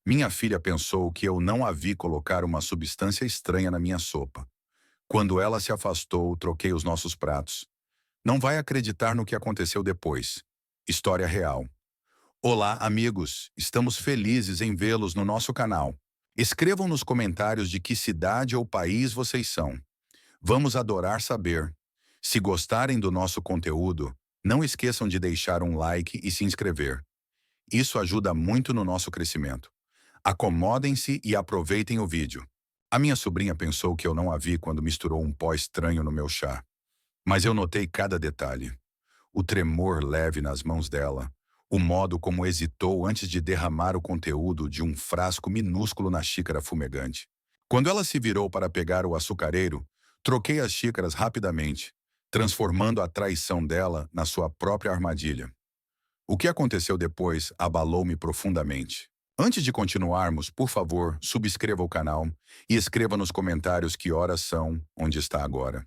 Minha filha pensou que eu não a vi colocar uma substância estranha na minha sopa. Quando ela se afastou, troquei os nossos pratos. Não vai acreditar no que aconteceu depois. História real. Olá, amigos. Estamos felizes em vê-los no nosso canal. Escrevam nos comentários de que cidade ou país vocês são. Vamos adorar saber. Se gostarem do nosso conteúdo, não esqueçam de deixar um like e se inscrever. Isso ajuda muito no nosso crescimento. Acomodem-se e aproveitem o vídeo. A minha sobrinha pensou que eu não a vi quando misturou um pó estranho no meu chá. Mas eu notei cada detalhe. O tremor leve nas mãos dela, o modo como hesitou antes de derramar o conteúdo de um frasco minúsculo na xícara fumegante. Quando ela se virou para pegar o açucareiro, troquei as xícaras rapidamente, transformando a traição dela na sua própria armadilha. O que aconteceu depois abalou-me profundamente. Antes de continuarmos, por favor, subscreva o canal e escreva nos comentários que horas são, onde está agora.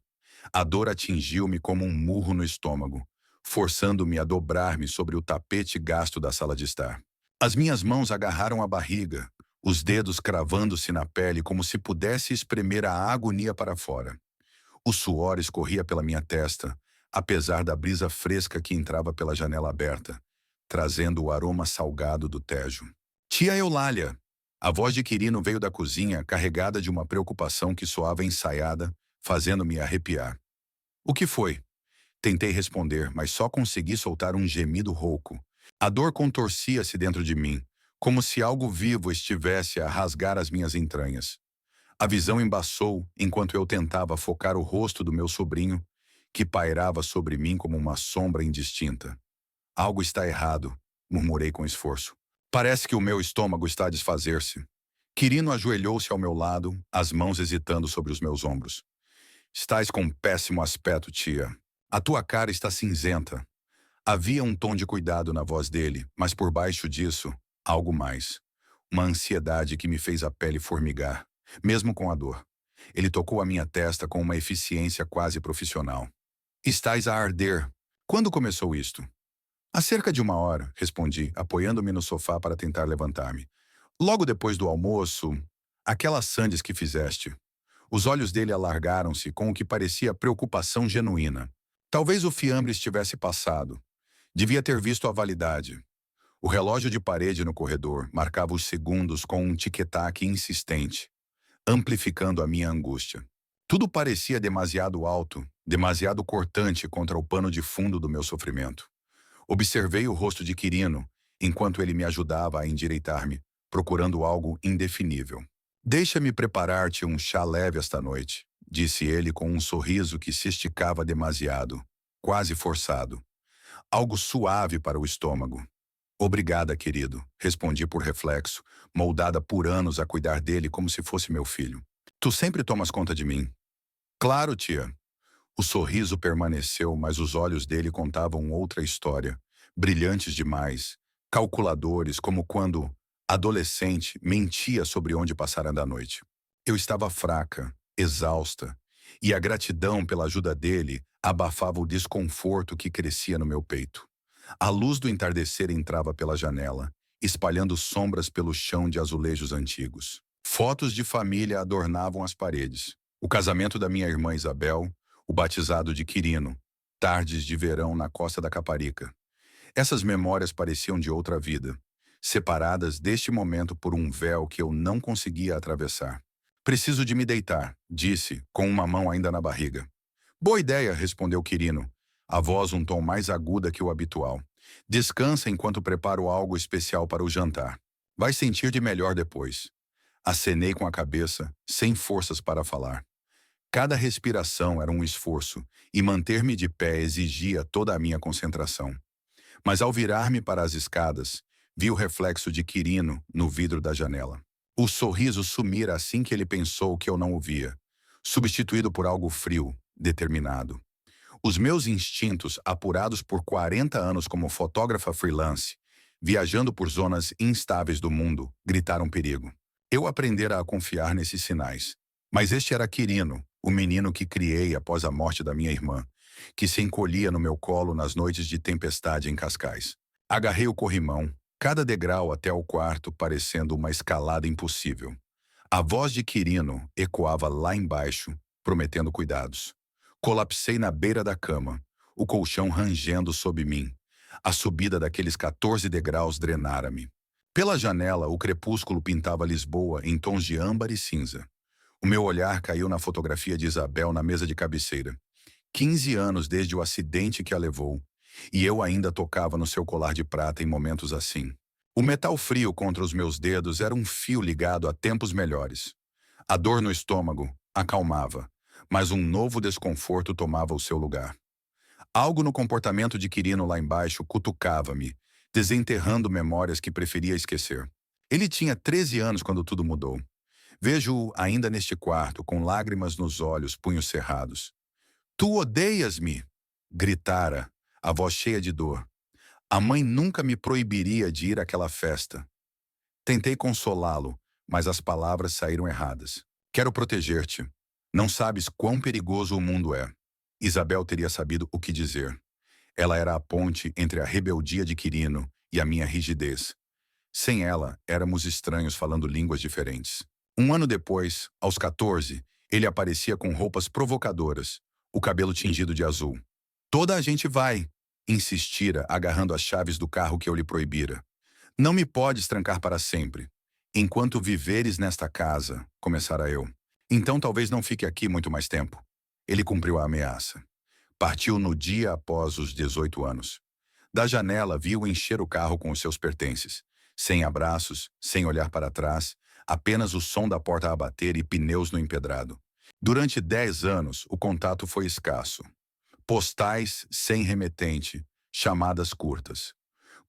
A dor atingiu-me como um murro no estômago, forçando-me a dobrar-me sobre o tapete gasto da sala de estar. As minhas mãos agarraram a barriga, os dedos cravando-se na pele como se pudesse espremer a agonia para fora. O suor escorria pela minha testa, apesar da brisa fresca que entrava pela janela aberta, trazendo o aroma salgado do Tejo. Tia Eulália! A voz de Quirino veio da cozinha, carregada de uma preocupação que soava ensaiada, fazendo-me arrepiar. O que foi? Tentei responder, mas só consegui soltar um gemido rouco. A dor contorcia-se dentro de mim, como se algo vivo estivesse a rasgar as minhas entranhas. A visão embaçou enquanto eu tentava focar o rosto do meu sobrinho, que pairava sobre mim como uma sombra indistinta. Algo está errado, murmurei com esforço. Parece que o meu estômago está a desfazer-se. Quirino ajoelhou-se ao meu lado, as mãos hesitando sobre os meus ombros. Estás com um péssimo aspecto, tia. A tua cara está cinzenta. Havia um tom de cuidado na voz dele, mas por baixo disso, algo mais. Uma ansiedade que me fez a pele formigar, mesmo com a dor. Ele tocou a minha testa com uma eficiência quase profissional. Estás a arder. Quando começou isto? Há cerca de 1 hora, respondi, apoiando-me no sofá para tentar levantar-me. Logo depois do almoço, aquelas sandes que fizeste. Os olhos dele alargaram-se com o que parecia preocupação genuína. Talvez o fiambre estivesse passado. Devia ter visto a validade. O relógio de parede no corredor marcava os segundos com um tic-tac insistente, amplificando a minha angústia. Tudo parecia demasiado alto, demasiado cortante contra o pano de fundo do meu sofrimento. Observei o rosto de Quirino, enquanto ele me ajudava a endireitar-me, procurando algo indefinível. Deixa-me preparar-te um chá leve esta noite, disse ele com um sorriso que se esticava demasiado, quase forçado. Algo suave para o estômago. Obrigada, querido, respondi por reflexo, moldada por anos a cuidar dele como se fosse meu filho. Tu sempre tomas conta de mim? Claro, tia. O sorriso permaneceu, mas os olhos dele contavam outra história, brilhantes demais, calculadores, como quando, adolescente, mentia sobre onde passara da noite. Eu estava fraca, exausta, e a gratidão pela ajuda dele abafava o desconforto que crescia no meu peito. A luz do entardecer entrava pela janela, espalhando sombras pelo chão de azulejos antigos. Fotos de família adornavam as paredes. O casamento da minha irmã Isabel, o batizado de Quirino, tardes de verão na costa da Caparica. Essas memórias pareciam de outra vida, separadas deste momento por um véu que eu não conseguia atravessar. Preciso de me deitar, disse, com uma mão ainda na barriga. Boa ideia, respondeu Quirino, a voz um tom mais aguda que o habitual. Descansa enquanto preparo algo especial para o jantar. Vai sentir de melhor depois. Acenei com a cabeça, sem forças para falar. Cada respiração era um esforço, e manter-me de pé exigia toda a minha concentração. Mas ao virar-me para as escadas, vi o reflexo de Quirino no vidro da janela. O sorriso sumira assim que ele pensou que eu não o via, substituído por algo frio, determinado. Os meus instintos, apurados por 40 anos como fotógrafa freelance, viajando por zonas instáveis do mundo, gritaram perigo. Eu aprendera a confiar nesses sinais. Mas este era Quirino, o menino que criei após a morte da minha irmã, que se encolhia no meu colo nas noites de tempestade em Cascais. Agarrei o corrimão, cada degrau até o quarto parecendo uma escalada impossível. A voz de Quirino ecoava lá embaixo, prometendo cuidados. Colapsei na beira da cama, o colchão rangendo sob mim. A subida daqueles 14 degraus drenara-me. Pela janela, o crepúsculo pintava Lisboa em tons de âmbar e cinza. O meu olhar caiu na fotografia de Isabel na mesa de cabeceira. 15 anos desde o acidente que a levou, e eu ainda tocava no seu colar de prata em momentos assim. O metal frio contra os meus dedos era um fio ligado a tempos melhores. A dor no estômago acalmava, mas um novo desconforto tomava o seu lugar. Algo no comportamento de Quirino lá embaixo cutucava-me, desenterrando memórias que preferia esquecer. Ele tinha 13 anos quando tudo mudou. Vejo-o ainda neste quarto, com lágrimas nos olhos, punhos cerrados. Tu odeias-me! Gritara, a voz cheia de dor. A mãe nunca me proibiria de ir àquela festa. Tentei consolá-lo, mas as palavras saíram erradas. Quero proteger-te. Não sabes quão perigoso o mundo é. Isabel teria sabido o que dizer. Ela era a ponte entre a rebeldia de Quirino e a minha rigidez. Sem ela, éramos estranhos falando línguas diferentes. Um ano depois, aos 14, ele aparecia com roupas provocadoras, o cabelo tingido de azul. Toda a gente vai, insistira, agarrando as chaves do carro que eu lhe proibira. Não me podes trancar para sempre. Enquanto viveres nesta casa, começara eu. Então talvez não fique aqui muito mais tempo. Ele cumpriu a ameaça. Partiu no dia após os 18 anos. Da janela viu encher o carro com os seus pertences. Sem abraços, sem olhar para trás, apenas o som da porta a bater e pneus no empedrado. Durante 10 anos, o contato foi escasso. Postais sem remetente, chamadas curtas.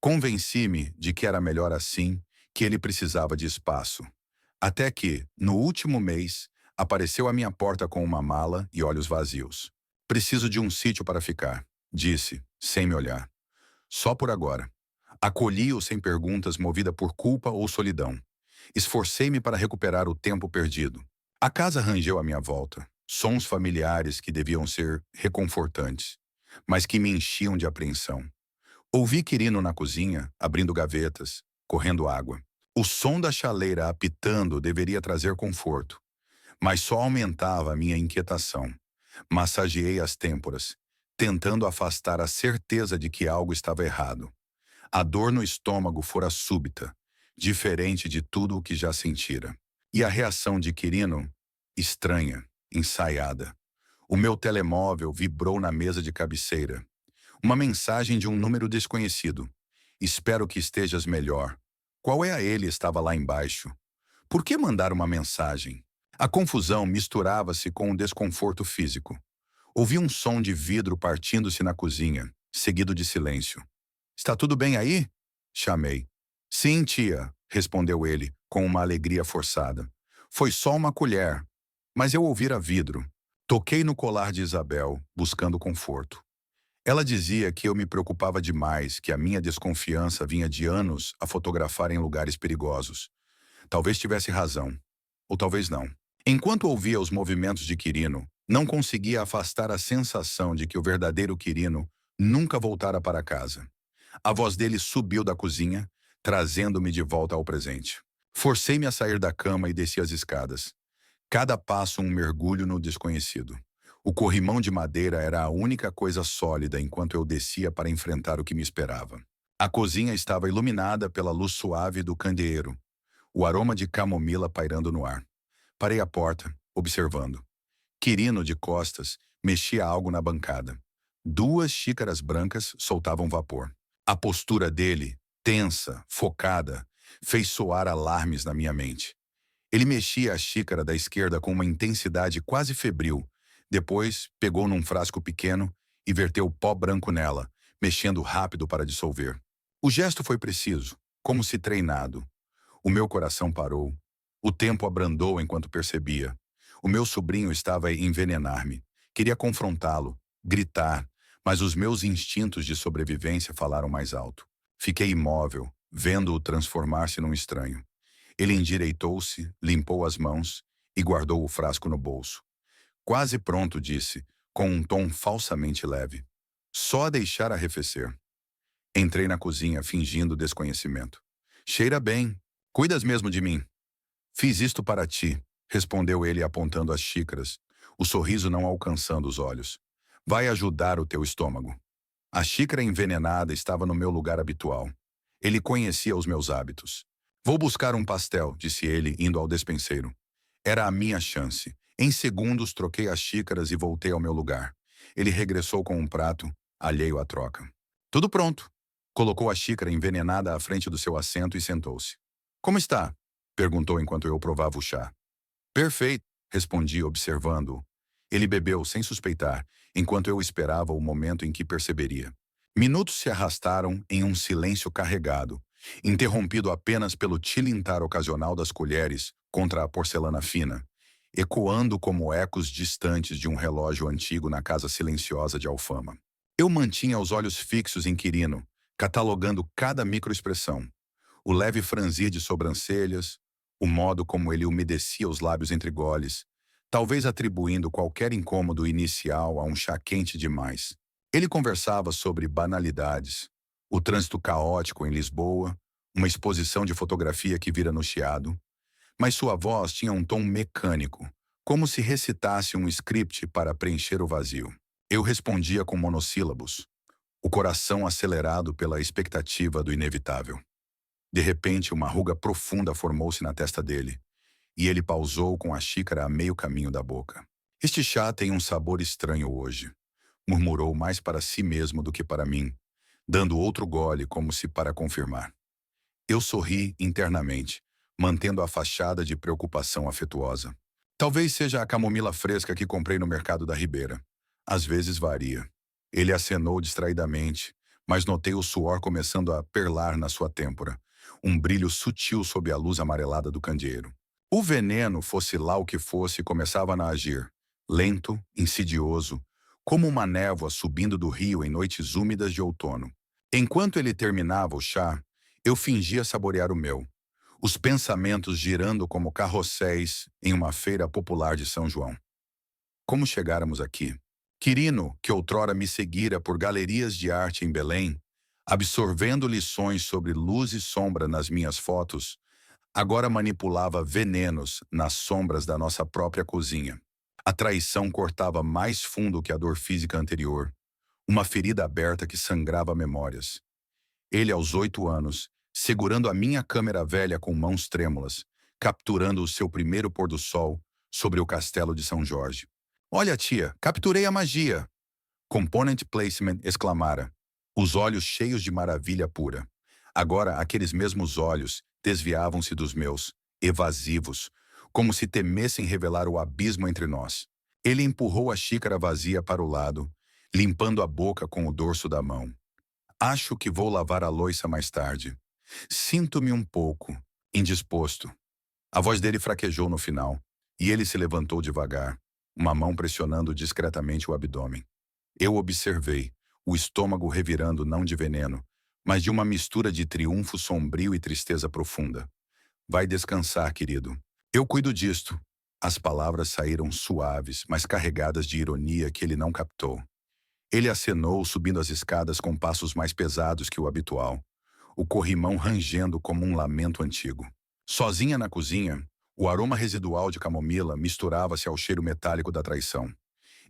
Convenci-me de que era melhor assim, que ele precisava de espaço. Até que, no último mês, apareceu à minha porta com uma mala e olhos vazios. Preciso de um sítio para ficar, disse, sem me olhar. Só por agora. Acolhi-o sem perguntas, movida por culpa ou solidão. Esforcei-me para recuperar o tempo perdido. A casa rangeu à minha volta, sons familiares que deviam ser reconfortantes, mas que me enchiam de apreensão. Ouvi Quirino na cozinha, abrindo gavetas, correndo água. O som da chaleira apitando deveria trazer conforto, mas só aumentava a minha inquietação. Massageei as têmporas, tentando afastar a certeza de que algo estava errado. A dor no estômago fora súbita, diferente de tudo o que já sentira. E a reação de Quirino? Estranha, ensaiada. O meu telemóvel vibrou na mesa de cabeceira. Uma mensagem de um número desconhecido. Espero que estejas melhor. Qual é a ele estava lá embaixo? Por que mandar uma mensagem? A confusão misturava-se com o desconforto físico. Ouvi um som de vidro partindo-se na cozinha, seguido de silêncio. Está tudo bem aí? Chamei. Sim, tia, respondeu ele, com uma alegria forçada. Foi só uma colher, mas eu ouvira vidro. Toquei no colar de Isabel, buscando conforto. Ela dizia que eu me preocupava demais, que a minha desconfiança vinha de anos a fotografar em lugares perigosos. Talvez tivesse razão, ou talvez não. Enquanto ouvia os movimentos de Quirino, não conseguia afastar a sensação de que o verdadeiro Quirino nunca voltara para casa. A voz dele subiu da cozinha, trazendo-me de volta ao presente. Forcei-me a sair da cama e desci as escadas. Cada passo um mergulho no desconhecido. O corrimão de madeira era a única coisa sólida enquanto eu descia para enfrentar o que me esperava. A cozinha estava iluminada pela luz suave do candeeiro, o aroma de camomila pairando no ar. Parei à porta, observando. Quirino, de costas, mexia algo na bancada. 2 xícaras brancas soltavam vapor. A postura dele, tensa, focada, fez soar alarmes na minha mente. Ele mexia a xícara da esquerda com uma intensidade quase febril. Depois, pegou num frasco pequeno e verteu pó branco nela, mexendo rápido para dissolver. O gesto foi preciso, como se treinado. O meu coração parou. O tempo abrandou enquanto percebia. O meu sobrinho estava a envenenar-me. Queria confrontá-lo, gritar, mas os meus instintos de sobrevivência falaram mais alto. Fiquei imóvel, vendo-o transformar-se num estranho. Ele endireitou-se, limpou as mãos e guardou o frasco no bolso. Quase pronto, disse, com um tom falsamente leve. Só a deixar arrefecer. Entrei na cozinha, fingindo desconhecimento. Cheira bem. Cuidas mesmo de mim? Fiz isto para ti, respondeu ele apontando as xícaras, o sorriso não alcançando os olhos. Vai ajudar o teu estômago. A xícara envenenada estava no meu lugar habitual. Ele conhecia os meus hábitos. Vou buscar um pastel, disse ele, indo ao despenseiro. Era a minha chance. Em segundos, troquei as xícaras e voltei ao meu lugar. Ele regressou com um prato, alheio à troca. Tudo pronto. Colocou a xícara envenenada à frente do seu assento e sentou-se. Como está? Perguntou enquanto eu provava o chá. Perfeito, respondi observando-o. Ele bebeu sem suspeitar, enquanto eu esperava o momento em que perceberia. Minutos se arrastaram em um silêncio carregado, interrompido apenas pelo tilintar ocasional das colheres contra a porcelana fina, ecoando como ecos distantes de um relógio antigo na casa silenciosa de Alfama. Eu mantinha os olhos fixos em Quirino, catalogando cada microexpressão. O leve franzir de sobrancelhas, o modo como ele umedecia os lábios entre goles, talvez atribuindo qualquer incômodo inicial a um chá quente demais. Ele conversava sobre banalidades, o trânsito caótico em Lisboa, uma exposição de fotografia que vira no Chiado, mas sua voz tinha um tom mecânico, como se recitasse um script para preencher o vazio. Eu respondia com monossílabos, o coração acelerado pela expectativa do inevitável. De repente, uma ruga profunda formou-se na testa dele, e ele pausou com a xícara a meio caminho da boca. Este chá tem um sabor estranho hoje, murmurou mais para si mesmo do que para mim, dando outro gole como se para confirmar. Eu sorri internamente, mantendo a fachada de preocupação afetuosa. Talvez seja a camomila fresca que comprei no mercado da Ribeira. Às vezes varia. Ele acenou distraidamente, mas notei o suor começando a perlar na sua têmpora, um brilho sutil sob a luz amarelada do candeeiro. O veneno, fosse lá o que fosse, começava a agir, lento, insidioso, como uma névoa subindo do rio em noites úmidas de outono. Enquanto ele terminava o chá, eu fingia saborear o meu, os pensamentos girando como carrosséis em uma feira popular de São João. Como chegáramos aqui? Quirino, que outrora me seguira por galerias de arte em Belém, absorvendo lições sobre luz e sombra nas minhas fotos, agora manipulava venenos nas sombras da nossa própria cozinha. A traição cortava mais fundo que a dor física anterior, uma ferida aberta que sangrava memórias. Ele, aos 8 anos, segurando a minha câmera velha com mãos trêmulas, capturando o seu primeiro pôr-do-sol sobre o castelo de São Jorge. Olha, tia, capturei a magia! Component placement exclamara, os olhos cheios de maravilha pura. Agora, aqueles mesmos olhos desviavam-se dos meus, evasivos, como se temessem revelar o abismo entre nós. Ele empurrou a xícara vazia para o lado, limpando a boca com o dorso da mão. Acho que vou lavar a louça mais tarde. Sinto-me um pouco indisposto. A voz dele fraquejou no final, e ele se levantou devagar, uma mão pressionando discretamente o abdômen. Eu observei, o estômago revirando não de veneno, mas de uma mistura de triunfo sombrio e tristeza profunda. Vai descansar, querido. Eu cuido disto. As palavras saíram suaves, mas carregadas de ironia que ele não captou. Ele acenou, subindo as escadas com passos mais pesados que o habitual, o corrimão rangendo como um lamento antigo. Sozinha na cozinha, o aroma residual de camomila misturava-se ao cheiro metálico da traição.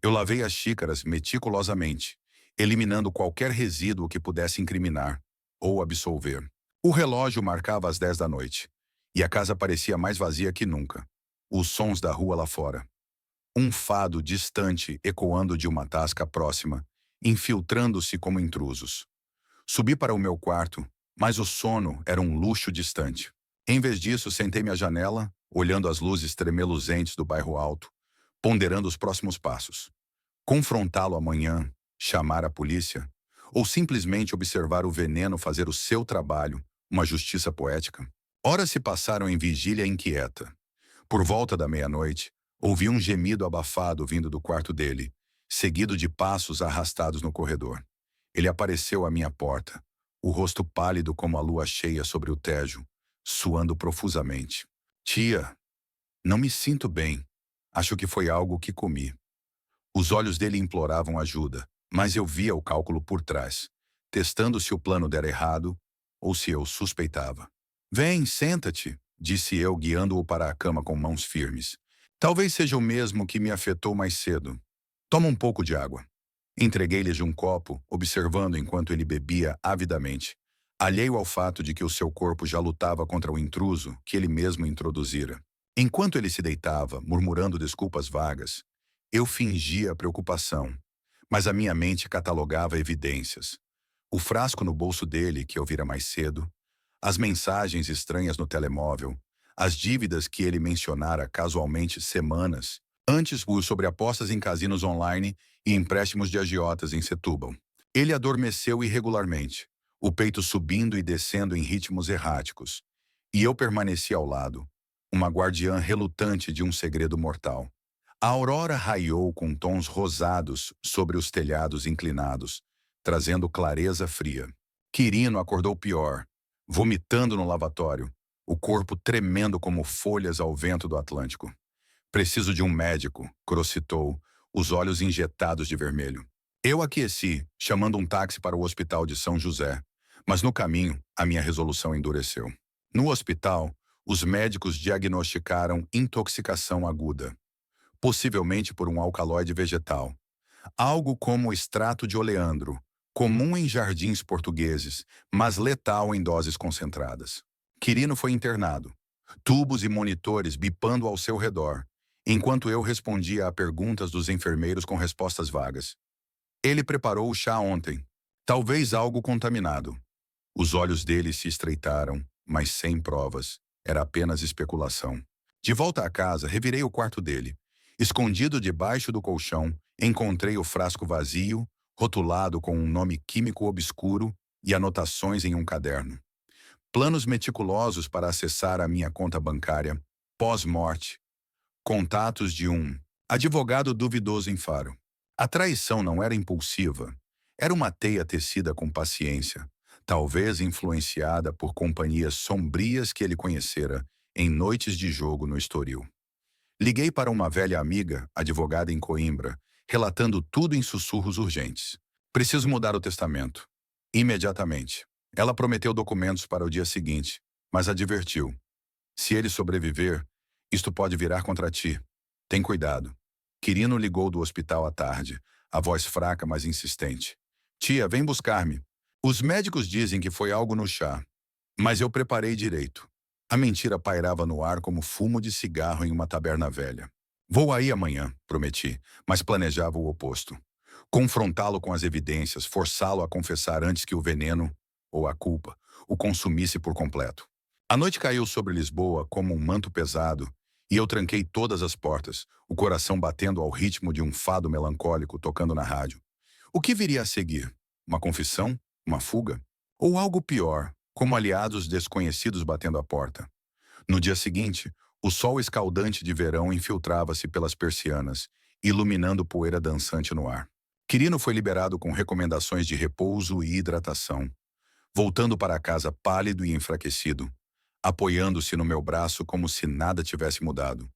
Eu lavei as xícaras meticulosamente, eliminando qualquer resíduo que pudesse incriminar ou absolver. O relógio marcava as 10 da noite, e a casa parecia mais vazia que nunca. Os sons da rua lá fora. Um fado distante ecoando de uma tasca próxima, infiltrando-se como intrusos. Subi para o meu quarto, mas o sono era um luxo distante. Em vez disso, sentei-me à janela, olhando as luzes tremeluzentes do bairro alto, ponderando os próximos passos. Confrontá-lo amanhã, chamar a polícia, ou simplesmente observar o veneno fazer o seu trabalho, uma justiça poética? Horas se passaram em vigília inquieta. Por volta da meia-noite, ouvi um gemido abafado vindo do quarto dele, seguido de passos arrastados no corredor. Ele apareceu à minha porta, o rosto pálido como a lua cheia sobre o Tejo, suando profusamente. Tia, não me sinto bem. Acho que foi algo que comi. Os olhos dele imploravam ajuda, mas eu via o cálculo por trás. testando se o plano dera errado ou se eu suspeitava. Vem, senta-te, disse eu, guiando-o para a cama com mãos firmes. Talvez seja o mesmo que me afetou mais cedo. Toma um pouco de água. Entreguei-lhe um copo, observando enquanto ele bebia avidamente, alheio ao fato de que o seu corpo já lutava contra o intruso que ele mesmo introduzira. Enquanto ele se deitava, murmurando desculpas vagas, eu fingia preocupação, mas a minha mente catalogava evidências. O frasco no bolso dele, que eu vira mais cedo, as mensagens estranhas no telemóvel, as dívidas que ele mencionara casualmente semanas antes sobre apostas em casinos online e empréstimos de agiotas em Setúbal. Ele adormeceu irregularmente, o peito subindo e descendo em ritmos erráticos, e eu permaneci ao lado, uma guardiã relutante de um segredo mortal. A aurora raiou com tons rosados sobre os telhados inclinados, trazendo clareza fria. Quirino acordou pior, vomitando no lavatório, o corpo tremendo como folhas ao vento do Atlântico. Preciso de um médico, crocitou, os olhos injetados de vermelho. Eu aqueci, chamando um táxi para o hospital de São José, mas no caminho, a minha resolução endureceu. No hospital, os médicos diagnosticaram intoxicação aguda, possivelmente por um alcaloide vegetal, algo como extrato de oleandro, comum em jardins portugueses, mas letal em doses concentradas. Quirino foi internado, tubos e monitores bipando ao seu redor, enquanto eu respondia a perguntas dos enfermeiros com respostas vagas. Ele preparou o chá ontem, talvez algo contaminado. Os olhos dele se estreitaram, mas sem provas. Era apenas especulação. De volta à casa, revirei o quarto dele. Escondido debaixo do colchão, encontrei o frasco vazio, rotulado com um nome químico obscuro e anotações em um caderno. Planos meticulosos para acessar a minha conta bancária, pós-morte. Contatos de um advogado duvidoso em Faro. A traição não era impulsiva. Era uma teia tecida com paciência, talvez influenciada por companhias sombrias que ele conhecera em noites de jogo no Estoril. Liguei para uma velha amiga, advogada em Coimbra, relatando tudo em sussurros urgentes. Preciso mudar o testamento. Imediatamente. Ela prometeu documentos para o dia seguinte, mas advertiu. Se ele sobreviver, isto pode virar contra ti. Tem cuidado. Quirino ligou do hospital à tarde, a voz fraca, mas insistente. Tia, vem buscar-me. Os médicos dizem que foi algo no chá, mas eu preparei direito. A mentira pairava no ar como fumo de cigarro em uma taberna velha. Vou aí amanhã, prometi, mas planejava o oposto. Confrontá-lo com as evidências, forçá-lo a confessar antes que o veneno, ou a culpa, o consumisse por completo. A noite caiu sobre Lisboa como um manto pesado, e eu tranquei todas as portas, o coração batendo ao ritmo de um fado melancólico tocando na rádio. O que viria a seguir? Uma confissão? Uma fuga? Ou algo pior, como aliados desconhecidos batendo à porta? No dia seguinte, o sol escaldante de verão infiltrava-se pelas persianas, iluminando poeira dançante no ar. Quirino foi liberado com recomendações de repouso e hidratação, voltando para casa pálido e enfraquecido, apoiando-se no meu braço como se nada tivesse mudado.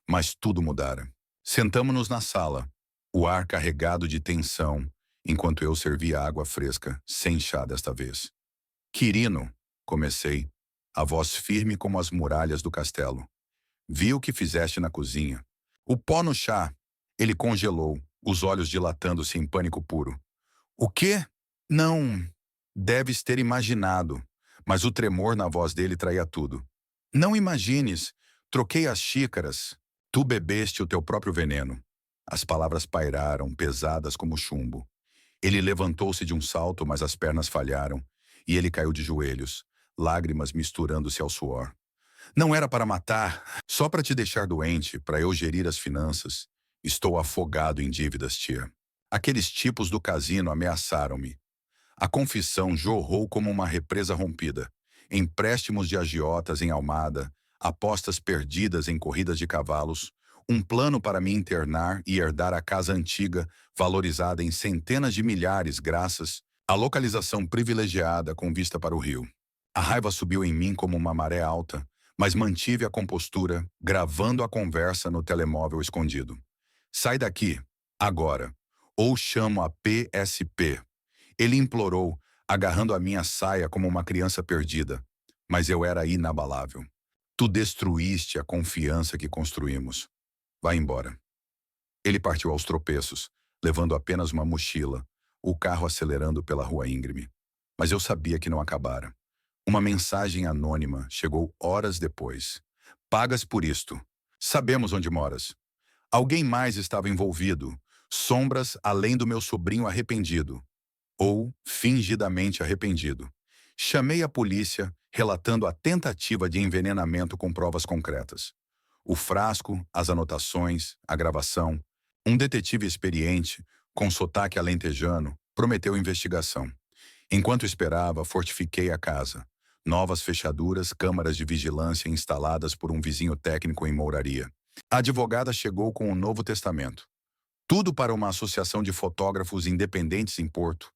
Mas tudo mudara. Sentamo-nos na sala, o ar carregado de tensão, enquanto eu servia água fresca, sem chá desta vez. Quirino, comecei, a voz firme como as muralhas do castelo. Vi o que fizeste na cozinha. O pó no chá. Ele congelou, os olhos dilatando-se em pânico puro. O quê? Não. Deves ter imaginado. Mas o tremor na voz dele traía tudo. Não imagines. Troquei as xícaras. Tu bebeste o teu próprio veneno. As palavras pairaram, pesadas como chumbo. Ele levantou-se de um salto, mas as pernas falharam, e ele caiu de joelhos, lágrimas misturando-se ao suor. Não era para matar, só para te deixar doente, para eu gerir as finanças. Estou afogado em dívidas, tia. Aqueles tipos do casino ameaçaram-me. A confissão jorrou como uma represa rompida. Empréstimos de agiotas em Almada, apostas perdidas em corridas de cavalos, um plano para me internar e herdar a casa antiga, valorizada em centenas de milhares graças à localização privilegiada com vista para o rio. A raiva subiu em mim como uma maré alta, mas mantive a compostura, gravando a conversa no telemóvel escondido. Sai daqui, agora, ou chamo a PSP. Ele implorou, agarrando a minha saia como uma criança perdida, mas eu era inabalável. Tu destruíste a confiança que construímos. Vai embora. Ele partiu aos tropeços, levando apenas uma mochila, o carro acelerando pela rua íngreme. Mas eu sabia que não acabara. Uma mensagem anônima chegou horas depois. Pagas por isto. Sabemos onde moras. Alguém mais estava envolvido. Sombras além do meu sobrinho arrependido. Ou fingidamente arrependido. Chamei a polícia, relatando a tentativa de envenenamento com provas concretas. O frasco, as anotações, a gravação. Um detetive experiente, com sotaque alentejano, prometeu investigação. Enquanto esperava, fortifiquei a casa. Novas fechaduras, câmaras de vigilância instaladas por um vizinho técnico em Mouraria. A advogada chegou com o Novo Testamento. Tudo para uma associação de fotógrafos independentes em Porto.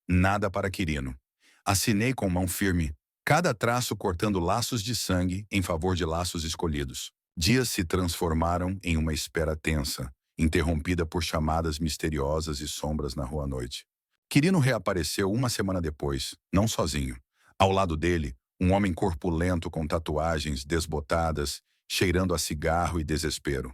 Nada para Quirino. Assinei com mão firme, cada traço cortando laços de sangue em favor de laços escolhidos. Dias se transformaram em uma espera tensa, interrompida por chamadas misteriosas e sombras na rua à noite. Quirino reapareceu uma semana depois, não sozinho. Ao lado dele, um homem corpulento com tatuagens desbotadas, cheirando a cigarro e desespero.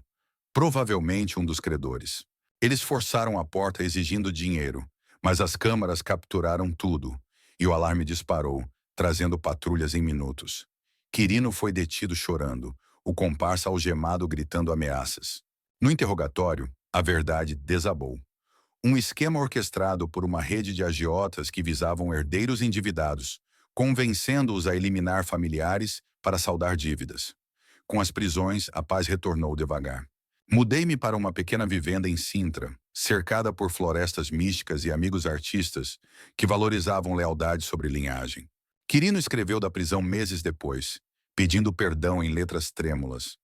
Provavelmente um dos credores. Eles forçaram a porta exigindo dinheiro, mas as câmaras capturaram tudo, e o alarme disparou, trazendo patrulhas em minutos. Quirino foi detido chorando, o comparsa algemado gritando ameaças. No interrogatório, a verdade desabou. Um esquema orquestrado por uma rede de agiotas que visavam herdeiros endividados, convencendo-os a eliminar familiares para saldar dívidas. Com as prisões, a paz retornou devagar. Mudei-me para uma pequena vivenda em Sintra, cercada por florestas místicas e amigos artistas que valorizavam lealdade sobre linhagem. Quirino escreveu da prisão meses depois, pedindo perdão em letras trêmulas.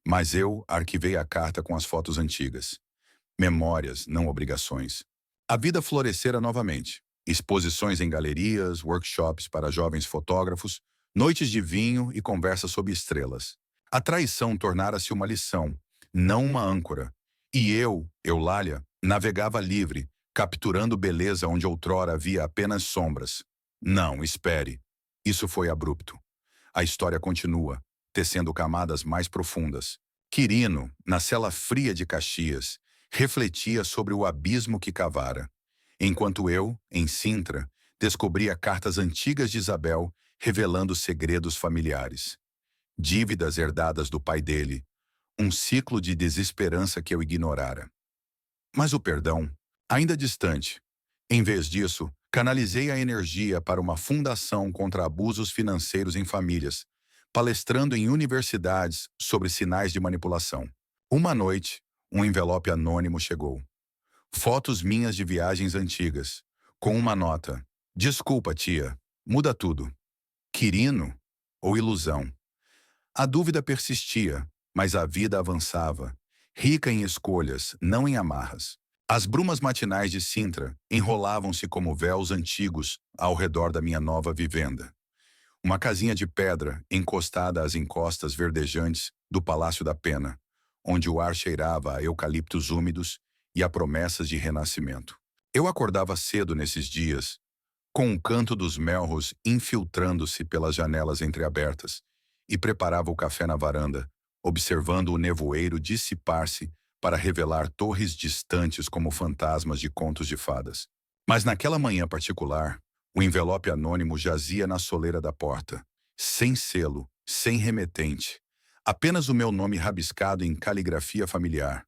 Mas eu arquivei a carta com as fotos antigas. Memórias, não obrigações. A vida florescera novamente. Exposições em galerias, workshops para jovens fotógrafos, noites de vinho e conversas sob estrelas. A traição tornara-se uma lição, não uma âncora. E eu, Eulália, navegava livre, capturando beleza onde outrora havia apenas sombras. Não, espere. Isso foi abrupto. A história continua, tecendo camadas mais profundas. Quirino, na cela fria de Caxias, refletia sobre o abismo que cavara, enquanto eu, em Sintra, descobria cartas antigas de Isabel revelando segredos familiares. Dívidas herdadas do pai dele, um ciclo de desesperança que eu ignorara. Mas o perdão, ainda distante. Em vez disso, canalizei a energia para uma fundação contra abusos financeiros em famílias, palestrando em universidades sobre sinais de manipulação. Uma noite, um envelope anônimo chegou. Fotos minhas de viagens antigas, com uma nota. Desculpa, tia, muda tudo. Quirino ou ilusão? A dúvida persistia, mas a vida avançava, rica em escolhas, não em amarras. As brumas matinais de Sintra enrolavam-se como véus antigos ao redor da minha nova vivenda. Uma casinha de pedra encostada às encostas verdejantes do Palácio da Pena, onde o ar cheirava a eucaliptos úmidos e a promessas de renascimento. Eu acordava cedo nesses dias, com o canto dos melros infiltrando-se pelas janelas entreabertas, e preparava o café na varanda, observando o nevoeiro dissipar-se para revelar torres distantes como fantasmas de contos de fadas. Mas naquela manhã particular, o envelope anônimo jazia na soleira da porta, sem selo, sem remetente, apenas o meu nome rabiscado em caligrafia familiar,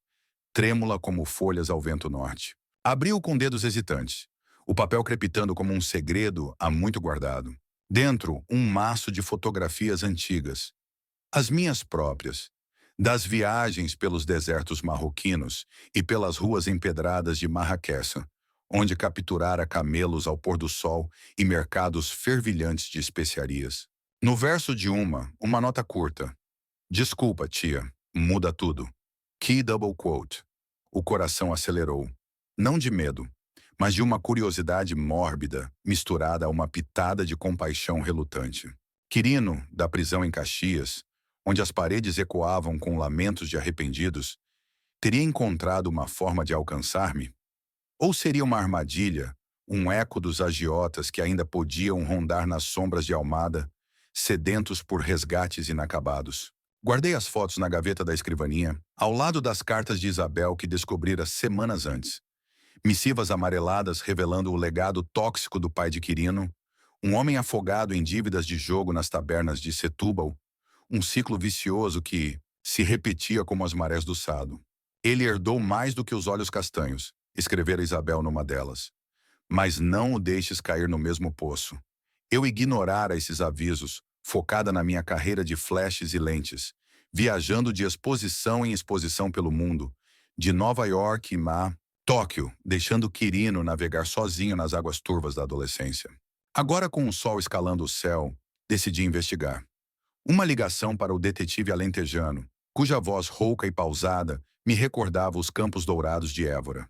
trêmula como folhas ao vento norte. Abri-o com dedos hesitantes, o papel crepitando como um segredo há muito guardado. Dentro, um maço de fotografias antigas, as minhas próprias, das viagens pelos desertos marroquinos e pelas ruas empedradas de Marrakech, onde capturara camelos ao pôr do sol e mercados fervilhantes de especiarias. No verso de uma nota curta. Desculpa, tia, muda tudo. Key double quote. O coração acelerou. Não de medo, mas de uma curiosidade mórbida, misturada a uma pitada de compaixão relutante. Quirino, da prisão em Caxias, onde as paredes ecoavam com lamentos de arrependidos, teria encontrado uma forma de alcançar-me? Ou seria uma armadilha, um eco dos agiotas que ainda podiam rondar nas sombras de Almada, sedentos por resgates inacabados. Guardei as fotos na gaveta da escrivaninha, ao lado das cartas de Isabel que descobrira semanas antes. Missivas amareladas revelando o legado tóxico do pai de Quirino, um homem afogado em dívidas de jogo nas tabernas de Setúbal, um ciclo vicioso que se repetia como as marés do Sado. Ele herdou mais do que os olhos castanhos, escrevera Isabel numa delas. Mas não o deixes cair no mesmo poço. Eu ignorara esses avisos, focada na minha carreira de flashes e lentes, viajando de exposição em exposição pelo mundo, de Nova York e Tóquio, deixando Quirino navegar sozinho nas águas turvas da adolescência. Agora, com o sol escalando o céu, decidi investigar. Uma ligação para o detetive alentejano, cuja voz rouca e pausada me recordava os campos dourados de Évora.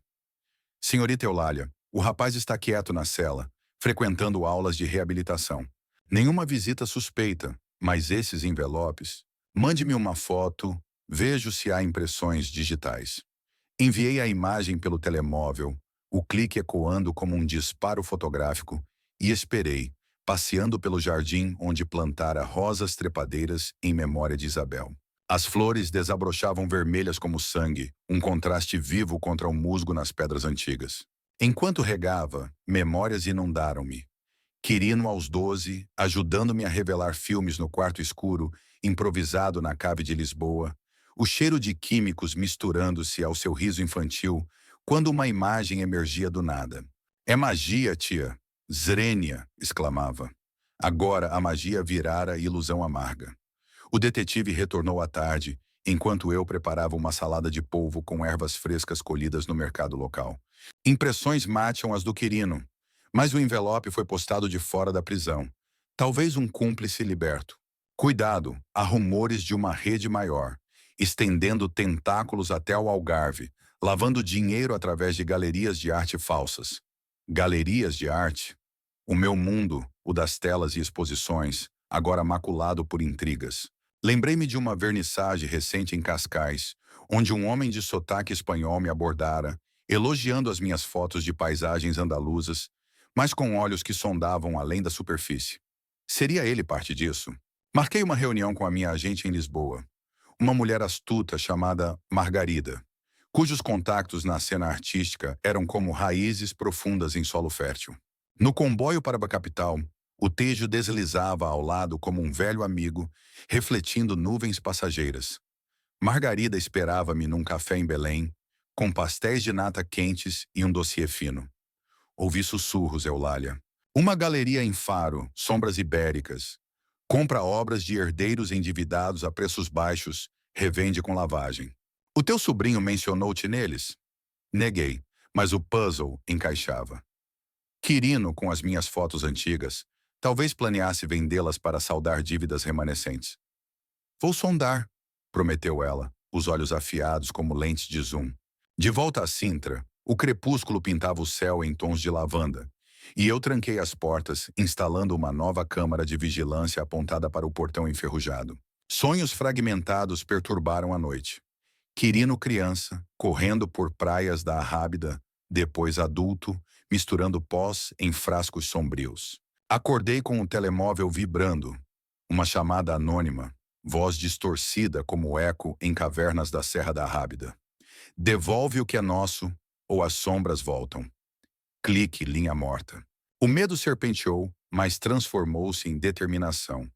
Senhorita Eulália, o rapaz está quieto na cela, frequentando aulas de reabilitação. Nenhuma visita suspeita, mas esses envelopes... Mande-me uma foto, vejo se há impressões digitais. Enviei a imagem pelo telemóvel, o clique ecoando como um disparo fotográfico, e esperei, passeando pelo jardim onde plantara rosas trepadeiras em memória de Isabel. As flores desabrochavam vermelhas como sangue, um contraste vivo contra o musgo nas pedras antigas. Enquanto regava, memórias inundaram-me. Quirino aos 12, ajudando-me a revelar filmes no quarto escuro, improvisado na cave de Lisboa, o cheiro de químicos misturando-se ao seu riso infantil, quando uma imagem emergia do nada. É magia, tia! Zrênia! Exclamava. Agora a magia virara ilusão amarga. O detetive retornou à tarde, enquanto eu preparava uma salada de polvo com ervas frescas colhidas no mercado local. Impressões matiam as do Quirino, mas o envelope foi postado de fora da prisão. Talvez um cúmplice liberto. Cuidado, há rumores de uma rede maior, estendendo tentáculos até ao Algarve, lavando dinheiro através de galerias de arte falsas. Galerias de arte? O meu mundo, o das telas e exposições, agora maculado por intrigas. Lembrei-me de uma vernissage recente em Cascais, onde um homem de sotaque espanhol me abordara, elogiando as minhas fotos de paisagens andaluzas, mas com olhos que sondavam além da superfície. Seria ele parte disso? Marquei uma reunião com a minha agente em Lisboa, uma mulher astuta chamada Margarida, cujos contactos na cena artística eram como raízes profundas em solo fértil. No comboio para a capital, o Tejo deslizava ao lado como um velho amigo, refletindo nuvens passageiras. Margarida esperava-me num café em Belém, com pastéis de nata quentes e um dossiê fino. Ouvi sussurros, Eulália. Uma galeria em Faro, sombras ibéricas. Compra obras de herdeiros endividados a preços baixos, revende com lavagem. O teu sobrinho mencionou-te neles? Neguei, mas o puzzle encaixava. Quirino, com as minhas fotos antigas, talvez planeasse vendê-las para saldar dívidas remanescentes. Vou sondar, prometeu ela, os olhos afiados como lentes de zoom. De volta a Sintra, o crepúsculo pintava o céu em tons de lavanda, e eu tranquei as portas, instalando uma nova câmara de vigilância apontada para o portão enferrujado. Sonhos fragmentados perturbaram a noite. Quirino criança, correndo por praias da Arrábida, depois adulto, misturando pós em frascos sombrios. Acordei com o telemóvel vibrando. Uma chamada anônima, voz distorcida como eco em cavernas da Serra da Arrábida. Devolve o que é nosso, ou as sombras voltam. Clique, linha morta. O medo serpenteou, mas transformou-se em determinação.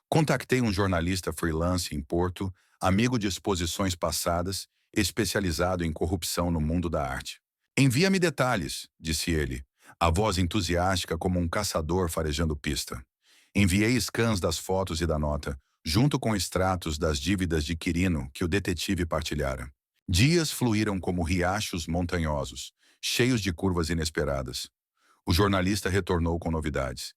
Contactei um jornalista freelance em Porto, amigo de exposições passadas, especializado em corrupção no mundo da arte. Envia-me detalhes, disse ele, a voz entusiástica como um caçador farejando pista. Enviei scans das fotos e da nota, junto com extratos das dívidas de Quirino que o detetive partilhara. Dias fluíram como riachos montanhosos, cheios de curvas inesperadas. O jornalista retornou com novidades.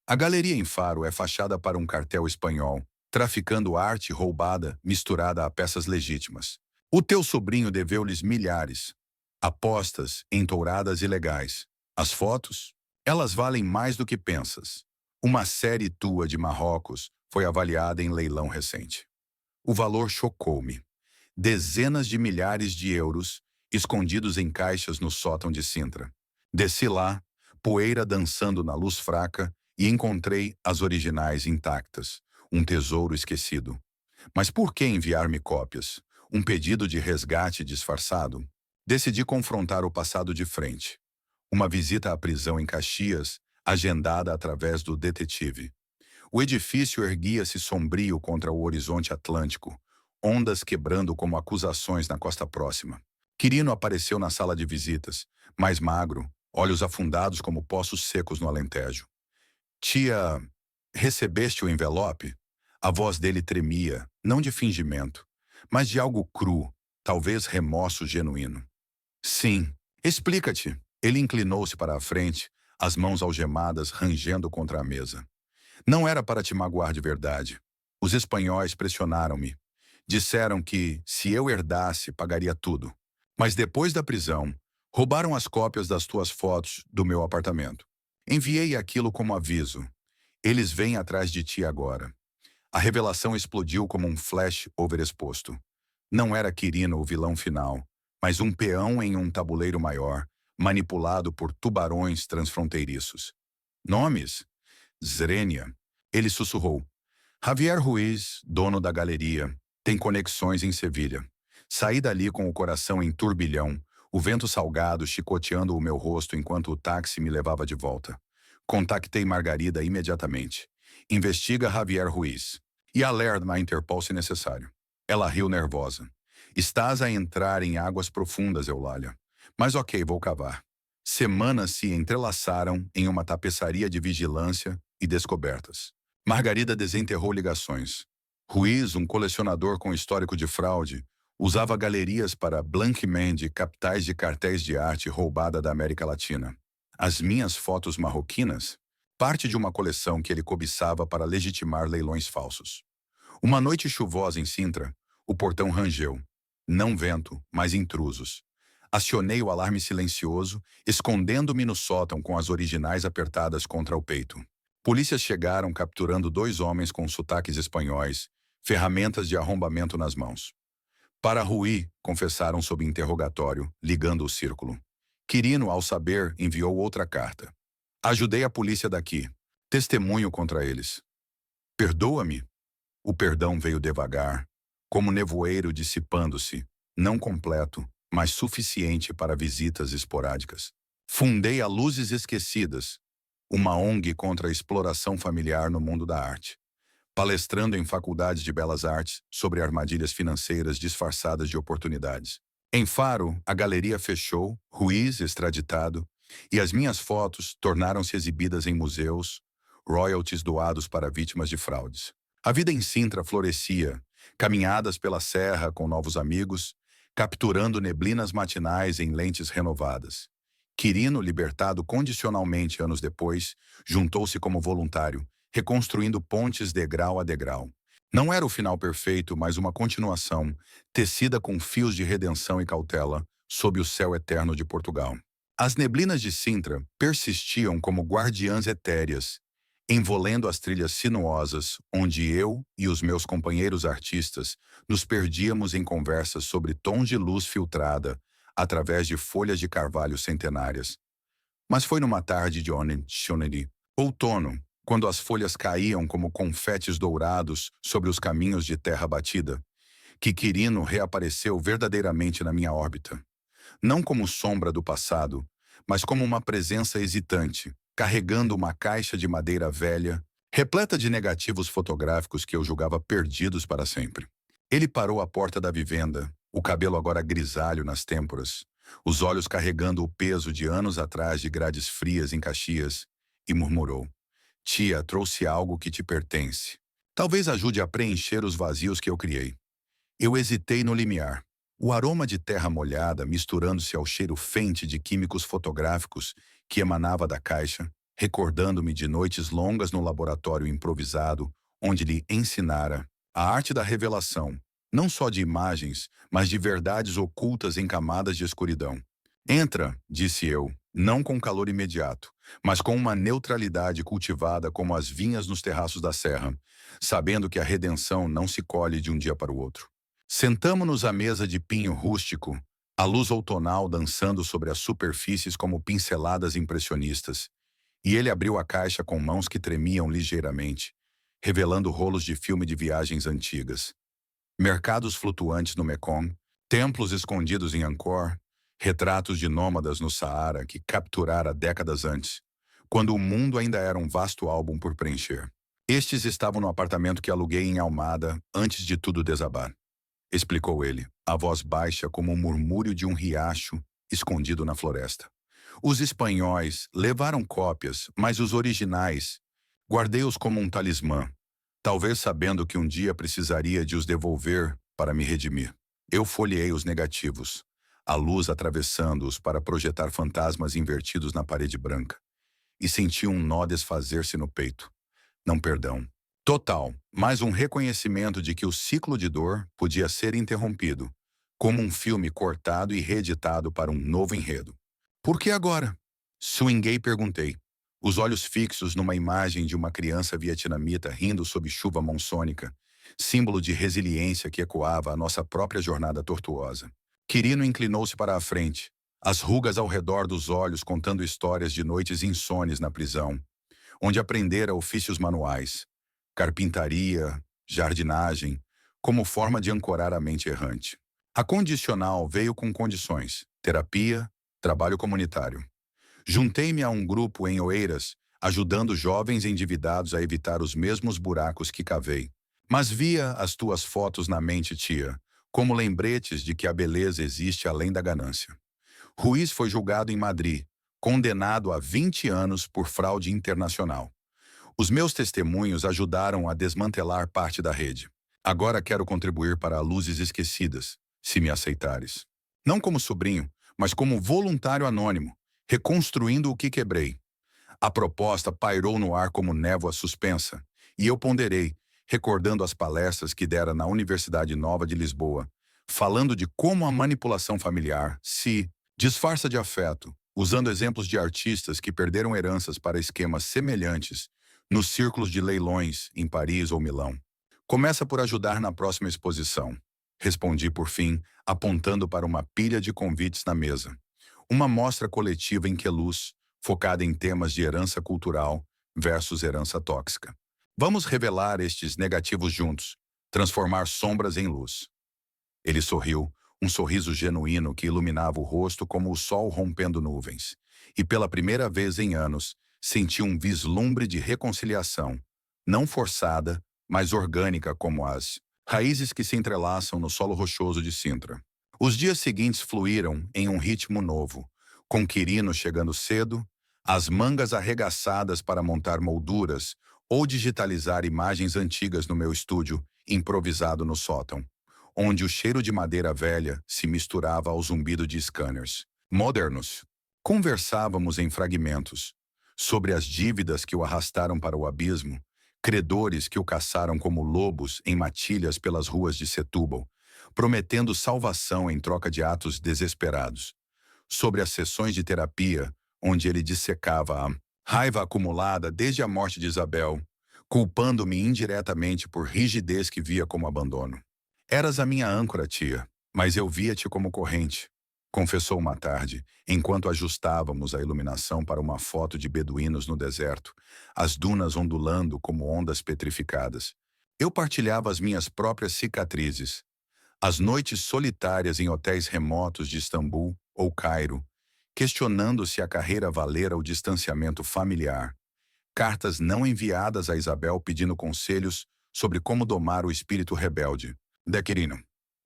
A galeria em Faro é fachada para um cartel espanhol, traficando arte roubada misturada a peças legítimas. O teu sobrinho deveu-lhes milhares. Apostas entouradas ilegais. As fotos? Elas valem mais do que pensas. Uma série tua de Marrocos foi avaliada em leilão recente. O valor chocou-me. Dezenas de milhares de euros escondidos em caixas no sótão de Sintra. Desci lá, poeira dançando na luz fraca, e encontrei as originais intactas, um tesouro esquecido. Mas por que enviar-me cópias? Um pedido de resgate disfarçado? Decidi confrontar o passado de frente. Uma visita à prisão em Caxias, agendada através do detetive. O edifício erguia-se sombrio contra o horizonte atlântico, ondas quebrando como acusações na costa próxima. Quirino apareceu na sala de visitas, mais magro, olhos afundados como poços secos no Alentejo. Tia, recebeste o envelope? A voz dele tremia, não de fingimento, mas de algo cru, talvez remorso genuíno. Sim, explica-te. Ele inclinou-se para a frente, as mãos algemadas rangendo contra a mesa. Não era para te magoar de verdade. Os espanhóis pressionaram-me. Disseram que, se eu herdasse, pagaria tudo. Mas depois da prisão, roubaram as cópias das tuas fotos do meu apartamento. Enviei aquilo como aviso. Eles vêm atrás de ti agora. A revelação explodiu como um flash overexposto. Não era Quirino o vilão final, mas um peão em um tabuleiro maior, manipulado por tubarões transfronteiriços. Nomes? Zrenia. Ele sussurrou. Javier Ruiz, dono da galeria, tem conexões em Sevilha. Saí dali com o coração em turbilhão, o vento salgado chicoteando o meu rosto enquanto o táxi me levava de volta. Contactei Margarida imediatamente. Investiga Javier Ruiz. E alerta a Interpol se necessário. Ela riu nervosa. Estás a entrar em águas profundas, Eulália. Mas ok, vou cavar. Semanas se entrelaçaram em uma tapeçaria de vigilância e descobertas. Margarida desenterrou ligações. Ruiz, um colecionador com histórico de fraude, usava galerias para blanqueamento de capitais de cartéis de arte roubada da América Latina. As minhas fotos marroquinas, parte de uma coleção que ele cobiçava para legitimar leilões falsos. Uma noite chuvosa em Sintra, o portão rangeu. Não vento, mas intrusos. Acionei o alarme silencioso, escondendo-me no sótão com as originais apertadas contra o peito. Polícias chegaram capturando 2 homens com sotaques espanhóis, ferramentas de arrombamento nas mãos. Para Rui, confessaram sob interrogatório, ligando o círculo. Quirino, ao saber, enviou outra carta. Ajudei a polícia daqui. Testemunho contra eles. Perdoa-me. O perdão veio devagar, como nevoeiro dissipando-se, não completo, mas suficiente para visitas esporádicas. Fundei a Luzes Esquecidas, uma ONG contra a exploração familiar no mundo da arte, palestrando em faculdades de belas artes sobre armadilhas financeiras disfarçadas de oportunidades. Em Faro, a galeria fechou, Ruiz extraditado, e as minhas fotos tornaram-se exibidas em museus, royalties doados para vítimas de fraudes. A vida em Sintra florescia, caminhadas pela serra com novos amigos, capturando neblinas matinais em lentes renovadas. Quirino, libertado condicionalmente anos depois, juntou-se como voluntário, reconstruindo pontes degrau a degrau. Não era o final perfeito, mas uma continuação, tecida com fios de redenção e cautela, sob o céu eterno de Portugal. As neblinas de Sintra persistiam como guardiãs etéreas, envolvendo as trilhas sinuosas, onde eu e os meus companheiros artistas nos perdíamos em conversas sobre tons de luz filtrada através de folhas de carvalho centenárias. Mas foi numa tarde de outono, quando as folhas caíam como confetes dourados sobre os caminhos de terra batida, que Quirino reapareceu verdadeiramente na minha órbita. Não como sombra do passado, mas como uma presença hesitante, carregando uma caixa de madeira velha, repleta de negativos fotográficos que eu julgava perdidos para sempre. Ele parou à porta da vivenda, o cabelo agora grisalho nas têmporas, os olhos carregando o peso de anos atrás de grades frias em Caxias, e murmurou: Tia, trouxe algo que te pertence. Talvez ajude a preencher os vazios que eu criei. Eu hesitei no limiar. O aroma de terra molhada misturando-se ao cheiro fente de químicos fotográficos que emanava da caixa, recordando-me de noites longas no laboratório improvisado, onde lhe ensinara a arte da revelação, não só de imagens, mas de verdades ocultas em camadas de escuridão. Entra, disse eu, não com calor imediato, mas com uma neutralidade cultivada como as vinhas nos terraços da serra, sabendo que a redenção não se colhe de um dia para o outro. Sentamo-nos à mesa de pinho rústico, A luz outonal dançando sobre as superfícies como pinceladas impressionistas, e ele abriu a caixa com mãos que tremiam ligeiramente, revelando rolos de filme de viagens antigas. Mercados flutuantes no Mekong, templos escondidos em Angkor, retratos de nômadas no Saara que capturara décadas antes, quando o mundo ainda era um vasto álbum por preencher. Estes estavam no apartamento que aluguei em Almada antes de tudo desabar, explicou ele, a voz baixa como o murmúrio de um riacho escondido na floresta. Os espanhóis levaram cópias, mas os originais guardei-os como um talismã, talvez sabendo que um dia precisaria de os devolver para me redimir. Eu folheei os negativos, a luz atravessando-os para projetar fantasmas invertidos na parede branca, e senti um nó desfazer-se no peito. Não perdão. Total, mas um reconhecimento de que o ciclo de dor podia ser interrompido, como um filme cortado e reeditado para um novo enredo. Por que agora? Swinguei, perguntei, os olhos fixos numa imagem de uma criança vietnamita rindo sob chuva monsônica, símbolo de resiliência que ecoava a nossa própria jornada tortuosa. Quirino inclinou-se para a frente, as rugas ao redor dos olhos contando histórias de noites insones na prisão, onde aprendera ofícios manuais, carpintaria, jardinagem, como forma de ancorar a mente errante. A condicional veio com condições: terapia, trabalho comunitário. Juntei-me a um grupo em Oeiras, ajudando jovens endividados a evitar os mesmos buracos que cavei. Mas via as tuas fotos na mente, tia, como lembretes de que a beleza existe além da ganância. Ruiz foi julgado em Madrid, condenado a 20 anos por fraude internacional. Os meus testemunhos ajudaram a desmantelar parte da rede. Agora quero contribuir para Luzes Esquecidas, se me aceitares. Não como sobrinho, mas como voluntário anônimo, reconstruindo o que quebrei. A proposta pairou no ar como névoa suspensa, e eu ponderei, recordando as palestras que dera na Universidade Nova de Lisboa, falando de como a manipulação familiar se disfarça de afeto, usando exemplos de artistas que perderam heranças para esquemas semelhantes nos círculos de leilões em Paris ou Milão. Começa por ajudar na próxima exposição. Respondi por fim, apontando para uma pilha de convites na mesa. Uma mostra coletiva em Queluz, focada em temas de herança cultural versus herança tóxica. Vamos revelar estes negativos juntos, transformar sombras em luz. Ele sorriu, um sorriso genuíno que iluminava o rosto como o sol rompendo nuvens. E pela primeira vez em anos, senti um vislumbre de reconciliação, não forçada, mas orgânica como as raízes que se entrelaçam no solo rochoso de Sintra. Os dias seguintes fluíram em um ritmo novo, com Quirino chegando cedo, as mangas arregaçadas para montar molduras ou digitalizar imagens antigas no meu estúdio, improvisado no sótão, onde o cheiro de madeira velha se misturava ao zumbido de scanners modernos. Conversávamos em fragmentos, sobre as dívidas que o arrastaram para o abismo, credores que o caçaram como lobos em matilhas pelas ruas de Setúbal, prometendo salvação em troca de atos desesperados. Sobre as sessões de terapia, onde ele dissecava a raiva acumulada desde a morte de Isabel, culpando-me indiretamente por rigidez que via como abandono. Eras a minha âncora, tia, mas eu via-te como corrente, confessou uma tarde, enquanto ajustávamos a iluminação para uma foto de beduínos no deserto, as dunas ondulando como ondas petrificadas. Eu partilhava as minhas próprias cicatrizes, as noites solitárias em hotéis remotos de Istambul ou Cairo, questionando se a carreira valera o distanciamento familiar. Cartas não enviadas a Isabel pedindo conselhos sobre como domar o espírito rebelde. De Quirino.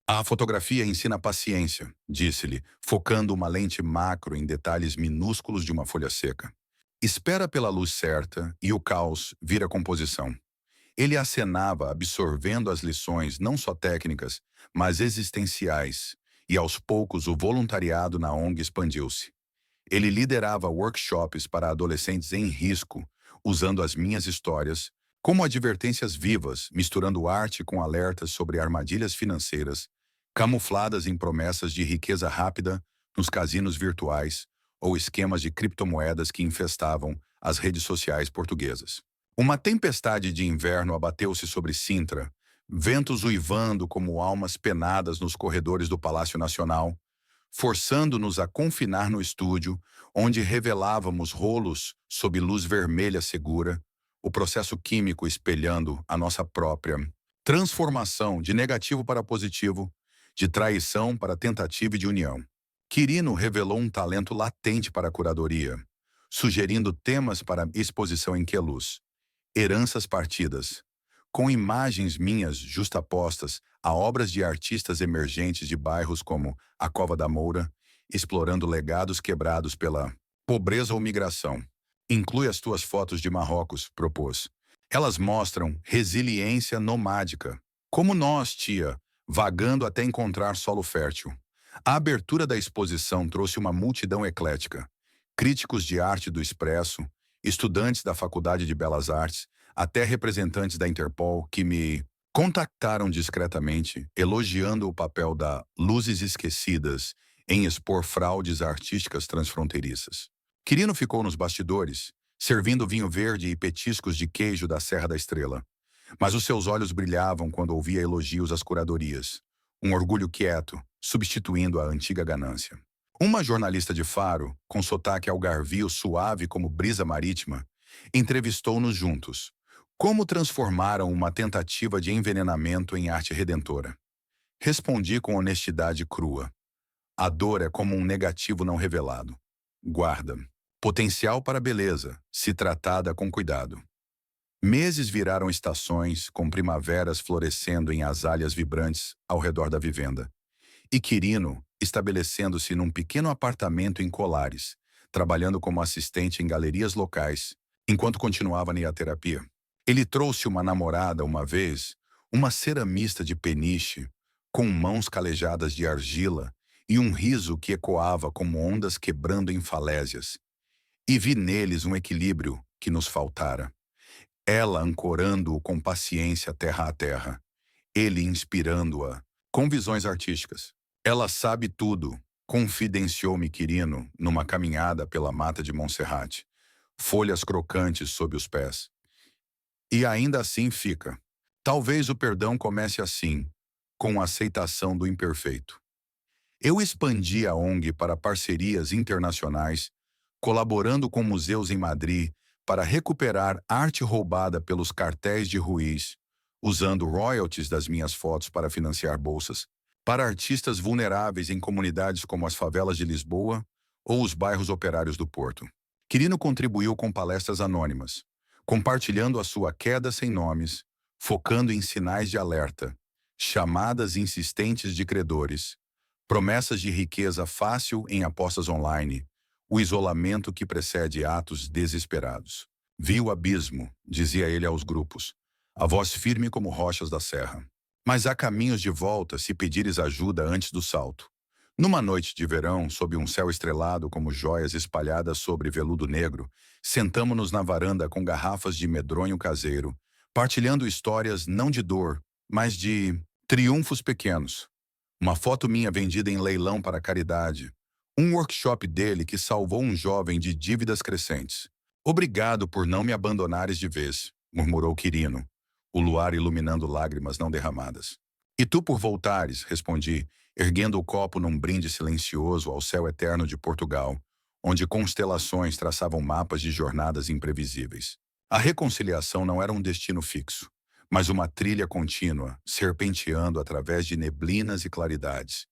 A fotografia ensina paciência, disse-lhe, focando uma lente macro em detalhes minúsculos de uma folha seca. Espera pela luz certa e o caos vira composição. Ele acenava, absorvendo as lições não só técnicas, mas existenciais, e aos poucos o voluntariado na ONG expandiu-se. Ele liderava workshops para adolescentes em risco, usando as minhas histórias como advertências vivas, misturando arte com alertas sobre armadilhas financeiras, camufladas em promessas de riqueza rápida nos casinos virtuais ou esquemas de criptomoedas que infestavam as redes sociais portuguesas. Uma tempestade de inverno abateu-se sobre Sintra, ventos uivando como almas penadas nos corredores do Palácio Nacional, forçando-nos a confinar no estúdio, onde revelávamos rolos sob luz vermelha segura, o processo químico espelhando a nossa própria transformação de negativo para positivo, de traição para tentativa e de união. Quirino revelou um talento latente para a curadoria, sugerindo temas para exposição em Queluz, heranças partidas, com imagens minhas justapostas a obras de artistas emergentes de bairros como a Cova da Moura, explorando legados quebrados pela pobreza ou migração. Inclui as tuas fotos de Marrocos, propôs. Elas mostram resiliência nomádica, como nós, tia, vagando até encontrar solo fértil. A abertura da exposição trouxe uma multidão eclética. Críticos de arte do Expresso, estudantes da Faculdade de Belas Artes, até representantes da Interpol que me contactaram discretamente, elogiando o papel da Luzes Esquecidas em expor fraudes artísticas transfronteiriças. Quirino ficou nos bastidores, servindo vinho verde e petiscos de queijo da Serra da Estrela. Mas os seus olhos brilhavam quando ouvia elogios às curadorias. Um orgulho quieto, substituindo a antiga ganância. Uma jornalista de Faro, com sotaque algarvio suave como brisa marítima, entrevistou-nos juntos. Como transformaram uma tentativa de envenenamento em arte redentora? Respondi com honestidade crua. A dor é como um negativo não revelado. Guarda. Potencial para a beleza, se tratada com cuidado. Meses viraram estações, com primaveras florescendo em azaleas vibrantes ao redor da vivenda. E Quirino, estabelecendo-se num pequeno apartamento em Colares, trabalhando como assistente em galerias locais, enquanto continuava a neoterapia. Ele trouxe uma namorada uma vez, uma ceramista de peniche, com mãos calejadas de argila e um riso que ecoava como ondas quebrando em falésias. E vi neles um equilíbrio que nos faltara. Ela ancorando-o com paciência terra a terra, ele inspirando-a com visões artísticas. Ela sabe tudo, confidenciou-me Quirino numa caminhada pela mata de Monserrate, folhas crocantes sob os pés. E ainda assim fica. Talvez o perdão comece assim, com a aceitação do imperfeito. Eu expandi a ONG para parcerias internacionais, colaborando com museus em Madrid para recuperar arte roubada pelos cartéis de Ruiz, usando royalties das minhas fotos para financiar bolsas, para artistas vulneráveis em comunidades como as favelas de Lisboa ou os bairros operários do Porto. Quirino contribuiu com palestras anônimas, compartilhando a sua queda sem nomes, focando em sinais de alerta, chamadas insistentes de credores, promessas de riqueza fácil em apostas online, o isolamento que precede atos desesperados. Vi o abismo, dizia ele aos grupos, a voz firme como rochas da serra. Mas há caminhos de volta se pedires ajuda antes do salto. Numa noite de verão, sob um céu estrelado como joias espalhadas sobre veludo negro, sentamo-nos na varanda com garrafas de medronho caseiro, partilhando histórias não de dor, mas de triunfos pequenos. Uma foto minha vendida em leilão para caridade. Um workshop dele que salvou um jovem de dívidas crescentes. Obrigado por não me abandonares de vez, murmurou Quirino, o luar iluminando lágrimas não derramadas. E tu por voltares, respondi, erguendo o copo num brinde silencioso ao céu eterno de Portugal, onde constelações traçavam mapas de jornadas imprevisíveis. A reconciliação não era um destino fixo, mas uma trilha contínua, serpenteando através de neblinas e claridades,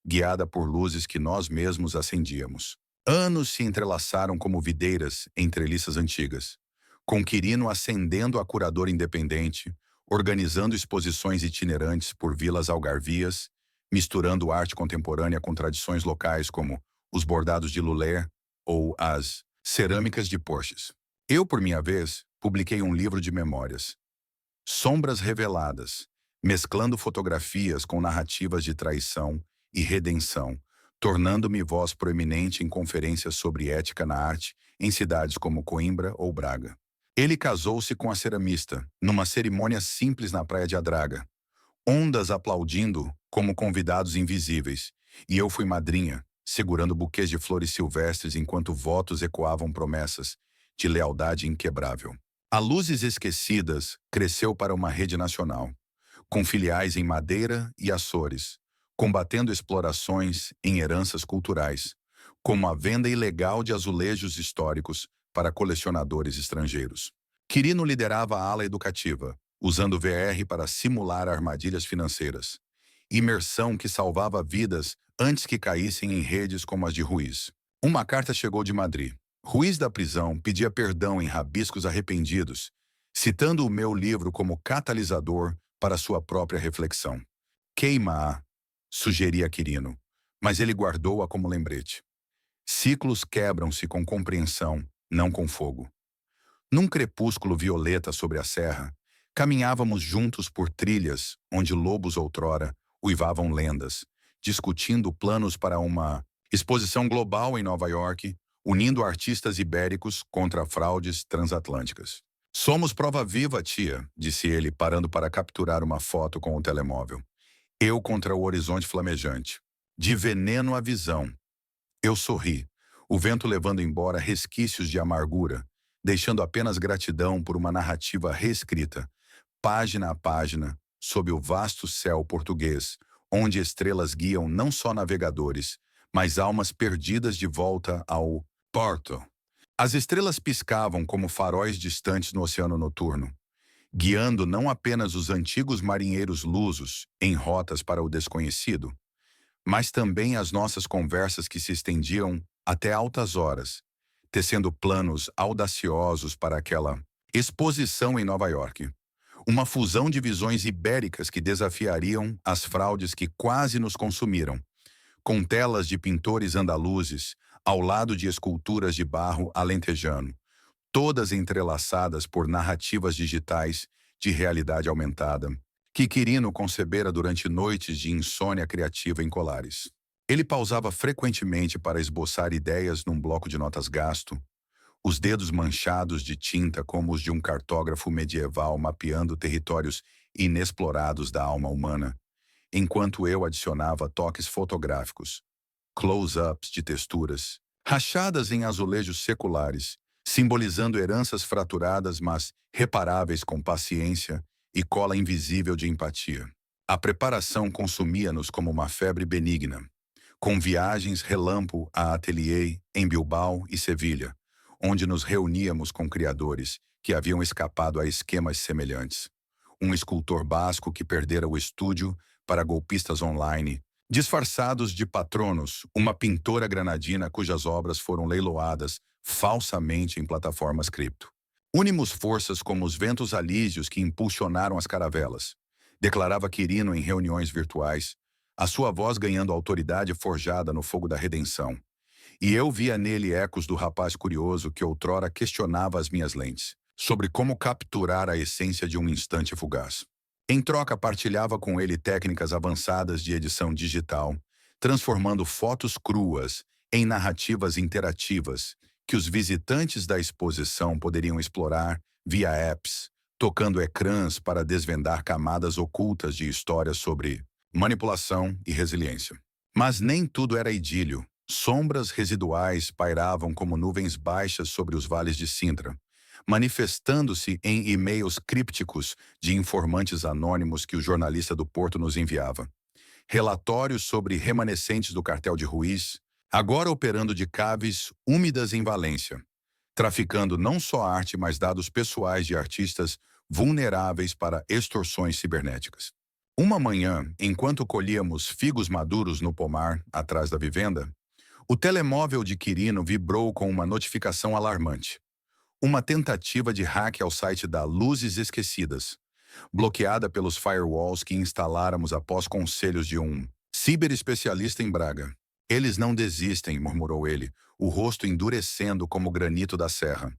guiada por luzes que nós mesmos acendíamos. Anos se entrelaçaram como videiras em treliças antigas, com Quirino ascendendo a curador independente, organizando exposições itinerantes por vilas algarvias, misturando arte contemporânea com tradições locais como os bordados de Lulé ou as cerâmicas de Porches. Eu, por minha vez, publiquei um livro de memórias, Sombras Reveladas, mesclando fotografias com narrativas de traição e redenção, tornando-me voz proeminente em conferências sobre ética na arte em cidades como Coimbra ou Braga. Ele casou-se com a ceramista, numa cerimônia simples na praia de Adraga. Ondas aplaudindo como convidados invisíveis, e eu fui madrinha, segurando buquês de flores silvestres enquanto votos ecoavam promessas de lealdade inquebrável. A Luzes Esquecidas cresceu para uma rede nacional, com filiais em Madeira e Açores, combatendo explorações em heranças culturais, como a venda ilegal de azulejos históricos para colecionadores estrangeiros. Quirino liderava a ala educativa, usando VR para simular armadilhas financeiras. Imersão que salvava vidas antes que caíssem em redes como as de Ruiz. Uma carta chegou de Madrid. Ruiz da prisão pedia perdão em rabiscos arrependidos, citando o meu livro como catalisador para sua própria reflexão. Queima-a, sugeria Quirino, mas ele guardou-a como lembrete. Ciclos quebram-se com compreensão, não com fogo. Num crepúsculo violeta sobre a serra, caminhávamos juntos por trilhas onde lobos outrora uivavam lendas, discutindo planos para uma exposição global em Nova York, unindo artistas ibéricos contra fraudes transatlânticas. Somos prova viva, tia, disse ele, parando para capturar uma foto com o telemóvel. Eu contra o horizonte flamejante. De veneno à visão. Eu sorri, o vento levando embora resquícios de amargura, deixando apenas gratidão por uma narrativa reescrita, página a página, sob o vasto céu português, onde estrelas guiam não só navegadores, mas almas perdidas de volta ao Porto. As estrelas piscavam como faróis distantes no oceano noturno, guiando não apenas os antigos marinheiros lusos em rotas para o desconhecido, mas também as nossas conversas que se estendiam até altas horas, tecendo planos audaciosos para aquela exposição em Nova York. Uma fusão de visões ibéricas que desafiariam as fraudes que quase nos consumiram, com telas de pintores andaluzes ao lado de esculturas de barro alentejano, todas entrelaçadas por narrativas digitais de realidade aumentada, que Quirino concebera durante noites de insônia criativa em Colares. Ele pausava frequentemente para esboçar ideias num bloco de notas gasto, os dedos manchados de tinta como os de um cartógrafo medieval mapeando territórios inexplorados da alma humana, enquanto eu adicionava toques fotográficos, close-ups de texturas, rachadas em azulejos seculares, simbolizando heranças fraturadas, mas reparáveis com paciência e cola invisível de empatia. A preparação consumia-nos como uma febre benigna, com viagens relâmpago a ateliê em Bilbao e Sevilha, onde nos reuníamos com criadores que haviam escapado a esquemas semelhantes. Um escultor basco que perdera o estúdio para golpistas online, disfarçados de patronos, uma pintora granadina cujas obras foram leiloadas falsamente em plataformas cripto. Unimos forças como os ventos alísios que impulsionaram as caravelas, declarava Quirino em reuniões virtuais, a sua voz ganhando autoridade forjada no fogo da redenção. E eu via nele ecos do rapaz curioso que outrora questionava as minhas lentes, sobre como capturar a essência de um instante fugaz. Em troca, partilhava com ele técnicas avançadas de edição digital, transformando fotos cruas em narrativas interativas que os visitantes da exposição poderiam explorar via apps, tocando ecrãs para desvendar camadas ocultas de histórias sobre manipulação e resiliência. Mas nem tudo era idílio. Sombras residuais pairavam como nuvens baixas sobre os vales de Sintra, manifestando-se em e-mails crípticos de informantes anônimos que o jornalista do Porto nos enviava. Relatórios sobre remanescentes do cartel de Ruiz, agora operando de caves úmidas em Valência, traficando não só arte, mas dados pessoais de artistas vulneráveis para extorsões cibernéticas. Uma manhã, enquanto colhíamos figos maduros no pomar atrás da vivenda, o telemóvel de Quirino vibrou com uma notificação alarmante. Uma tentativa de hack ao site da Luzes Esquecidas, bloqueada pelos firewalls que instaláramos após conselhos de um ciberespecialista em Braga. Eles não desistem, murmurou ele, o rosto endurecendo como o granito da serra.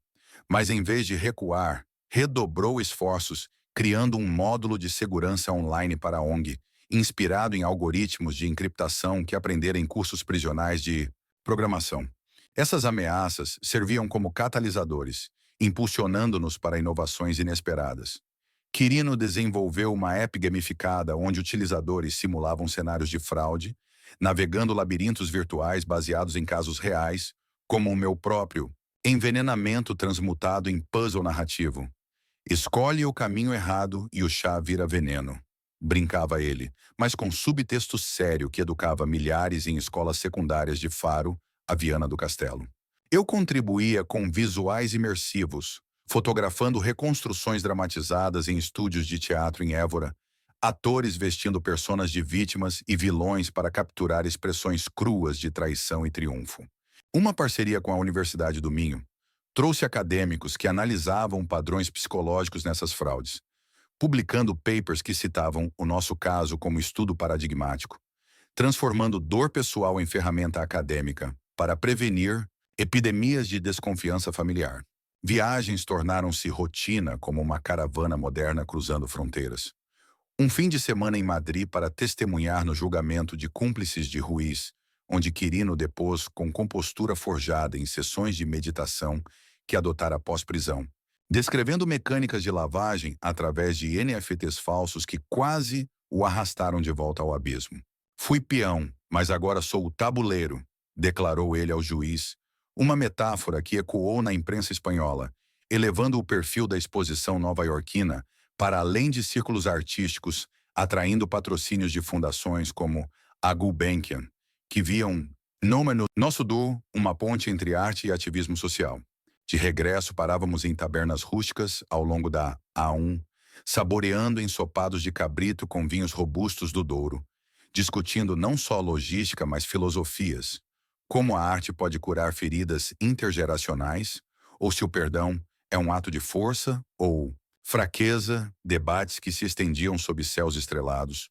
Mas em vez de recuar, redobrou esforços, criando um módulo de segurança online para a ONG, inspirado em algoritmos de encriptação que aprendera em cursos prisionais de programação. Essas ameaças serviam como catalisadores, impulsionando-nos para inovações inesperadas. Quirino desenvolveu uma app gamificada onde utilizadores simulavam cenários de fraude, navegando labirintos virtuais baseados em casos reais, como o meu próprio envenenamento transmutado em puzzle narrativo. Escolhe o caminho errado e o chá vira veneno. brincava ele, mas com subtexto sério que educava milhares em escolas secundárias de Faro a Viana do Castelo. Eu contribuía com visuais imersivos, fotografando reconstruções dramatizadas em estúdios de teatro em Évora, atores vestindo personas de vítimas e vilões para capturar expressões cruas de traição e triunfo. Uma parceria com a Universidade do Minho trouxe acadêmicos que analisavam padrões psicológicos nessas fraudes, publicando papers que citavam o nosso caso como estudo paradigmático, transformando dor pessoal em ferramenta acadêmica para prevenir epidemias de desconfiança familiar. Viagens tornaram-se rotina como uma caravana moderna cruzando fronteiras. Um fim de semana em Madrid para testemunhar no julgamento de cúmplices de Ruiz, onde Quirino depôs com compostura forjada em sessões de meditação que adotara após prisão, descrevendo mecânicas de lavagem através de NFTs falsos que quase o arrastaram de volta ao abismo. Fui peão, mas agora sou o tabuleiro, declarou ele ao juiz, uma metáfora que ecoou na imprensa espanhola, elevando o perfil da exposição nova-iorquina para além de círculos artísticos, atraindo patrocínios de fundações como a Gulbenkian, que viam no nosso duo uma ponte entre arte e ativismo social. De regresso, parávamos em tabernas rústicas ao longo da A1, saboreando ensopados de cabrito com vinhos robustos do Douro, discutindo não só logística, mas filosofias, como a arte pode curar feridas intergeracionais, ou se o perdão é um ato de força ou fraqueza, debates que se estendiam sob céus estrelados,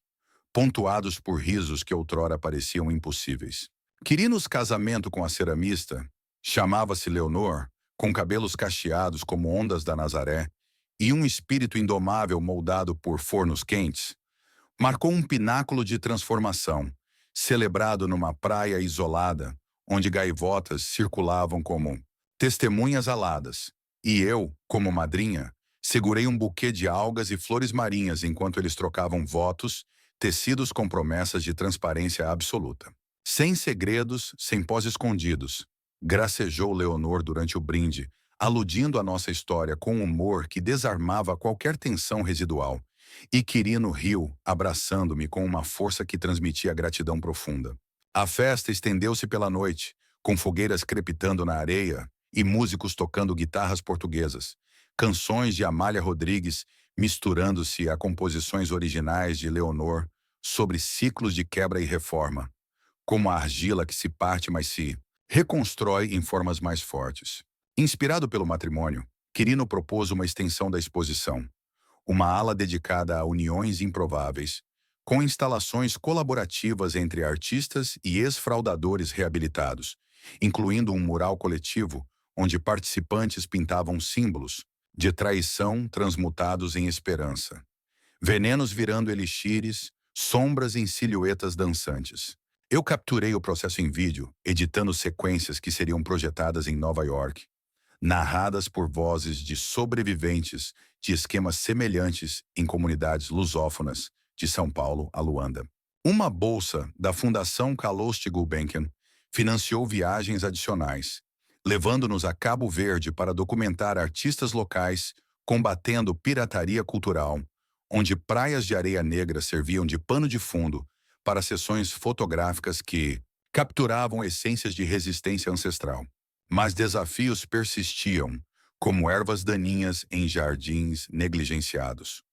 pontuados por risos que outrora pareciam impossíveis. Quirinos casamento com a ceramista, chamava-se Leonor, com cabelos cacheados como ondas da Nazaré, e um espírito indomável moldado por fornos quentes, marcou um pináculo de transformação, celebrado numa praia isolada, onde gaivotas circulavam como testemunhas aladas, e eu, como madrinha, segurei um buquê de algas e flores marinhas enquanto eles trocavam votos, tecidos com promessas de transparência absoluta. Sem segredos, sem pós escondidos, gracejou Leonor durante o brinde, aludindo à nossa história com humor que desarmava qualquer tensão residual. E Quirino riu, abraçando-me com uma força que transmitia gratidão profunda. A festa estendeu-se pela noite, com fogueiras crepitando na areia e músicos tocando guitarras portuguesas, canções de Amália Rodrigues misturando-se a composições originais de Leonor sobre ciclos de quebra e reforma, como a argila que se parte mas se reconstrói em formas mais fortes. Inspirado pelo matrimônio, Quirino propôs uma extensão da exposição, uma ala dedicada a uniões improváveis, com instalações colaborativas entre artistas e ex-fraudadores reabilitados, incluindo um mural coletivo onde participantes pintavam símbolos de traição transmutados em esperança, venenos virando elixires, sombras em silhuetas dançantes. Eu capturei o processo em vídeo, editando sequências que seriam projetadas em Nova York, narradas por vozes de sobreviventes de esquemas semelhantes em comunidades lusófonas de São Paulo a Luanda. Uma bolsa da Fundação Calouste Gulbenkian financiou viagens adicionais, levando-nos a Cabo Verde para documentar artistas locais combatendo pirataria cultural, onde praias de areia negra serviam de pano de fundo para sessões fotográficas que capturavam essências de resistência ancestral. Mas desafios persistiam, como ervas daninhas em jardins negligenciados.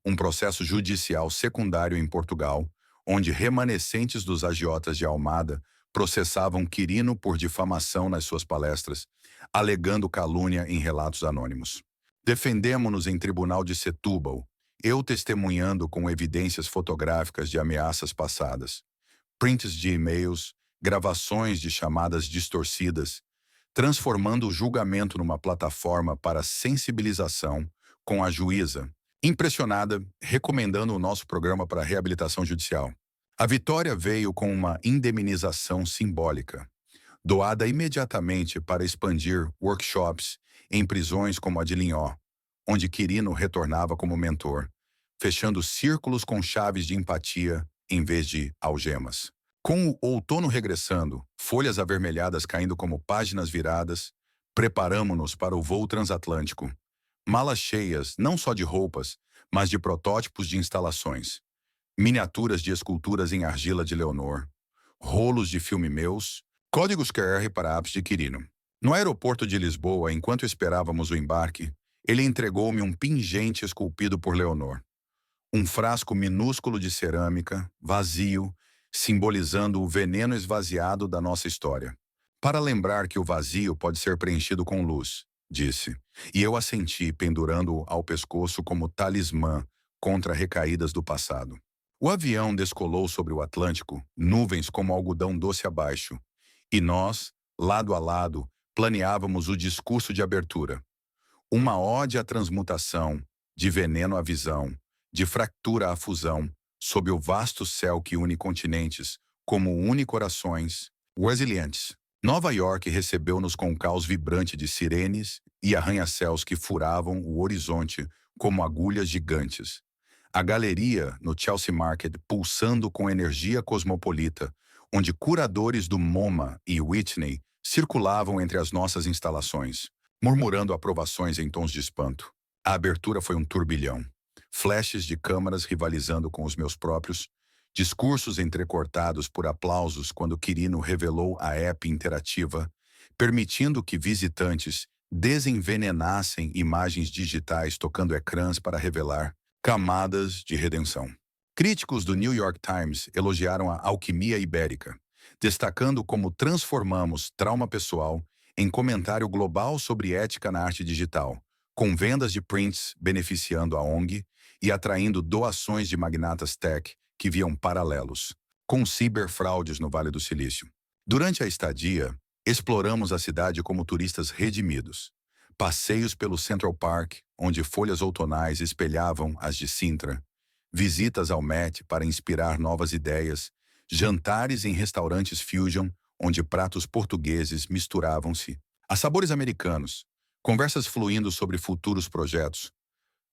Um processo judicial secundário em Portugal, onde remanescentes dos agiotas de Almada processavam Quirino por difamação nas suas palestras, alegando calúnia em relatos anônimos. Defendemo-nos em tribunal de Setúbal, eu testemunhando com evidências fotográficas de ameaças passadas, prints de e-mails, gravações de chamadas distorcidas, transformando o julgamento numa plataforma para sensibilização com a juíza, impressionada, recomendando o nosso programa para reabilitação judicial. A vitória veio com uma indemnização simbólica, doada imediatamente para expandir workshops em prisões como a de Linhó, onde Quirino retornava como mentor, fechando círculos com chaves de empatia em vez de algemas. Com o outono regressando, folhas avermelhadas caindo como páginas viradas, preparamo-nos para o voo transatlântico. Malas cheias não só de roupas, mas de protótipos de instalações. miniaturas de esculturas em argila de Leonor, rolos de filme meus, códigos QR para apps de Quirino. No aeroporto de Lisboa, enquanto esperávamos o embarque, ele entregou-me um pingente esculpido por Leonor. Um frasco minúsculo de cerâmica, vazio, simbolizando o veneno esvaziado da nossa história. Para lembrar que o vazio pode ser preenchido com luz, disse, e eu assenti, pendurando-o ao pescoço como talismã contra recaídas do passado. O avião descolou sobre o Atlântico, nuvens como algodão doce abaixo, e nós, lado a lado, planeávamos o discurso de abertura. Uma ode à transmutação, de veneno à visão, de fractura à fusão, sob o vasto céu que une continentes, como une corações, resilientes. Nova York recebeu-nos com um caos vibrante de sirenes e arranha-céus que furavam o horizonte como agulhas gigantes. A galeria, no Chelsea Market, pulsando com energia cosmopolita, onde curadores do MoMA e Whitney circulavam entre as nossas instalações, murmurando aprovações em tons de espanto. A abertura foi um turbilhão. Flashes de câmaras rivalizando com os meus próprios, discursos entrecortados por aplausos quando Quirino revelou a app interativa, permitindo que visitantes desenvenenassem imagens digitais tocando ecrãs para revelar camadas de redenção. Críticos do New York Times elogiaram a alquimia ibérica, destacando como transformamos trauma pessoal em comentário global sobre ética na arte digital, com vendas de prints beneficiando a ONG e atraindo doações de magnatas tech que viam paralelos, com ciberfraudes no Vale do Silício. Durante a estadia, exploramos a cidade como turistas redimidos. Passeios pelo Central Park, onde folhas outonais espelhavam as de Sintra, visitas ao Met para inspirar novas ideias, jantares em restaurantes fusion, onde pratos portugueses misturavam-se a sabores americanos, conversas fluindo sobre futuros projetos.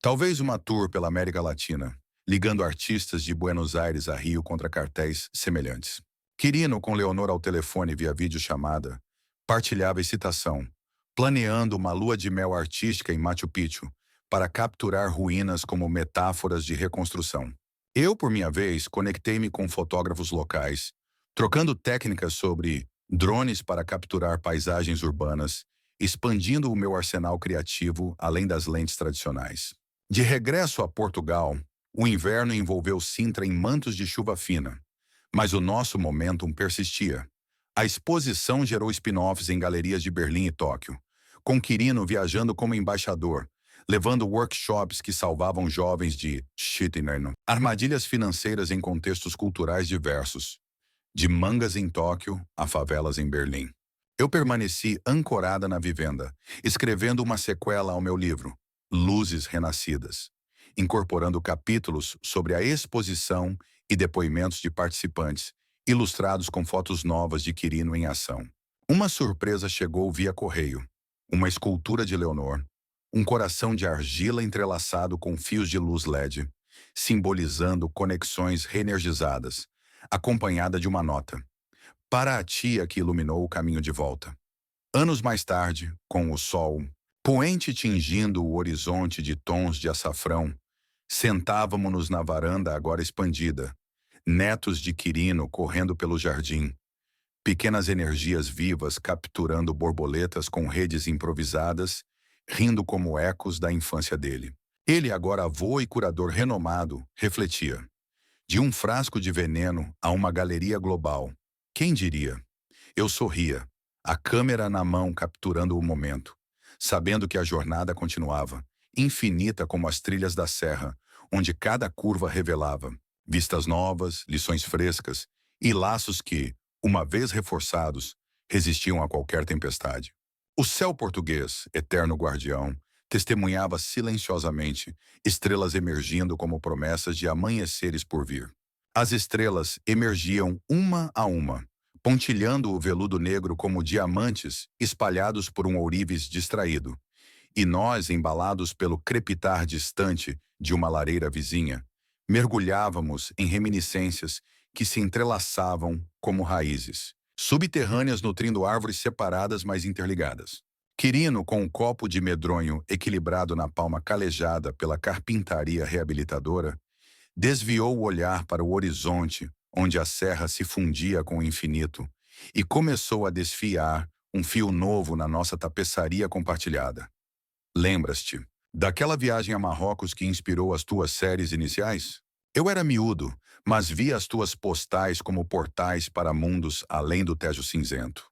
Talvez uma tour pela América Latina, ligando artistas de Buenos Aires a Rio contra cartéis semelhantes. Quirino, com Leonor ao telefone via videochamada, partilhava excitação, planeando uma lua de mel artística em Machu Picchu para capturar ruínas como metáforas de reconstrução. Eu, por minha vez, conectei-me com fotógrafos locais, trocando técnicas sobre drones para capturar paisagens urbanas, expandindo o meu arsenal criativo além das lentes tradicionais. De regresso a Portugal, o inverno envolveu Sintra em mantos de chuva fina, mas o nosso momentum persistia. A exposição gerou spin-offs em galerias de Berlim e Tóquio, com Quirino viajando como embaixador, levando workshops que salvavam jovens de Shittinerno, armadilhas financeiras em contextos culturais diversos, de mangas em Tóquio a favelas em Berlim. Eu permaneci ancorada na vivenda, escrevendo uma sequela ao meu livro, Luzes Renascidas, incorporando capítulos sobre a exposição e depoimentos de participantes, ilustrados com fotos novas de Quirino em ação. Uma surpresa chegou via correio, uma escultura de Leonor, um coração de argila entrelaçado com fios de luz LED, simbolizando conexões reenergizadas, acompanhada de uma nota. Para a tia que iluminou o caminho de volta. Anos mais tarde, com o sol, poente tingindo o horizonte de tons de açafrão, sentávamos-nos na varanda agora expandida, netos de Quirino correndo pelo jardim, pequenas energias vivas capturando borboletas com redes improvisadas, rindo como ecos da infância dele. Ele, agora avô e curador renomado, refletia. De um frasco de veneno a uma galeria global. Quem diria? Eu sorria, a câmera na mão capturando o momento, sabendo que a jornada continuava, infinita como as trilhas da serra, onde cada curva revelava vistas novas, lições frescas e laços que, uma vez reforçados, resistiam a qualquer tempestade. O céu português, eterno guardião, testemunhava silenciosamente, estrelas emergindo como promessas de amanheceres por vir. As estrelas emergiam uma a uma, pontilhando o veludo negro como diamantes espalhados por um ourives distraído, e nós, embalados pelo crepitar distante de uma lareira vizinha, mergulhávamos em reminiscências que se entrelaçavam como raízes, subterrâneas nutrindo árvores separadas mas interligadas. Quirino, com um copo de medronho equilibrado na palma calejada pela carpintaria reabilitadora, Desviou o olhar para o horizonte, onde a serra se fundia com o infinito, e começou a desfiar um fio novo na nossa tapeçaria compartilhada. Lembras-te daquela viagem a Marrocos que inspirou as tuas séries iniciais? Eu era miúdo, mas via as tuas postais como portais para mundos além do Tejo Cinzento.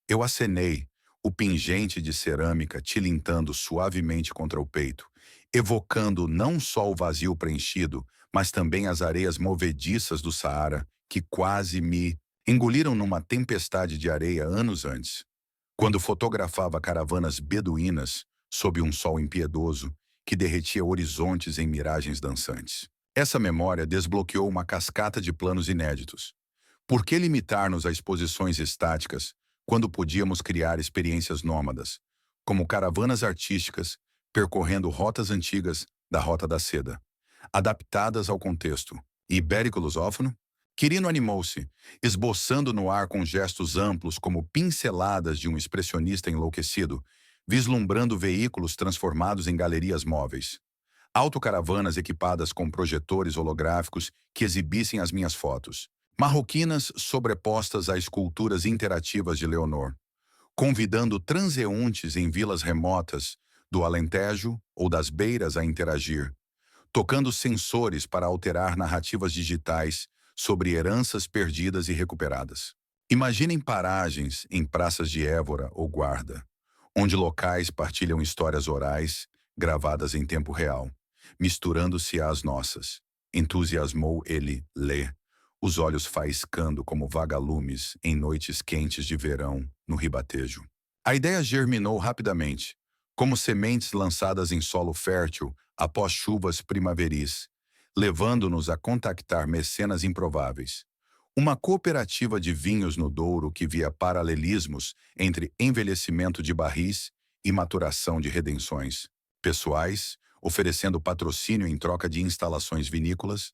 Eu acenei, o pingente de cerâmica tilintando suavemente contra o peito, evocando não só o vazio preenchido, mas também as areias movediças do Saara, que quase me engoliram numa tempestade de areia anos antes, quando fotografava caravanas beduínas sob um sol impiedoso que derretia horizontes em miragens dançantes. Essa memória desbloqueou uma cascata de planos inéditos. Por que limitar-nos a exposições estáticas quando podíamos criar experiências nômadas, como caravanas artísticas percorrendo rotas antigas da Rota da Seda, adaptadas ao contexto? Ibérico lusófono? Quirino animou-se, esboçando no ar com gestos amplos como pinceladas de um expressionista enlouquecido, vislumbrando veículos transformados em galerias móveis. Autocaravanas equipadas com projetores holográficos que exibissem as minhas fotos. Marroquinas sobrepostas a esculturas interativas de Leonor, convidando transeuntes em vilas remotas do Alentejo ou das Beiras a interagir, tocando sensores para alterar narrativas digitais sobre heranças perdidas e recuperadas. Imaginem paragens em praças de Évora ou Guarda, onde locais partilham histórias orais, gravadas em tempo real, misturando-se às nossas. Entusiasmou ele, Lê, os olhos faiscando como vagalumes em noites quentes de verão no Ribatejo. A ideia germinou rapidamente, como sementes lançadas em solo fértil após chuvas primaveris, levando-nos a contactar mecenas improváveis. Uma cooperativa de vinhos no Douro que via paralelismos entre envelhecimento de barris e maturação de redenções pessoais, oferecendo patrocínio em troca de instalações vinícolas,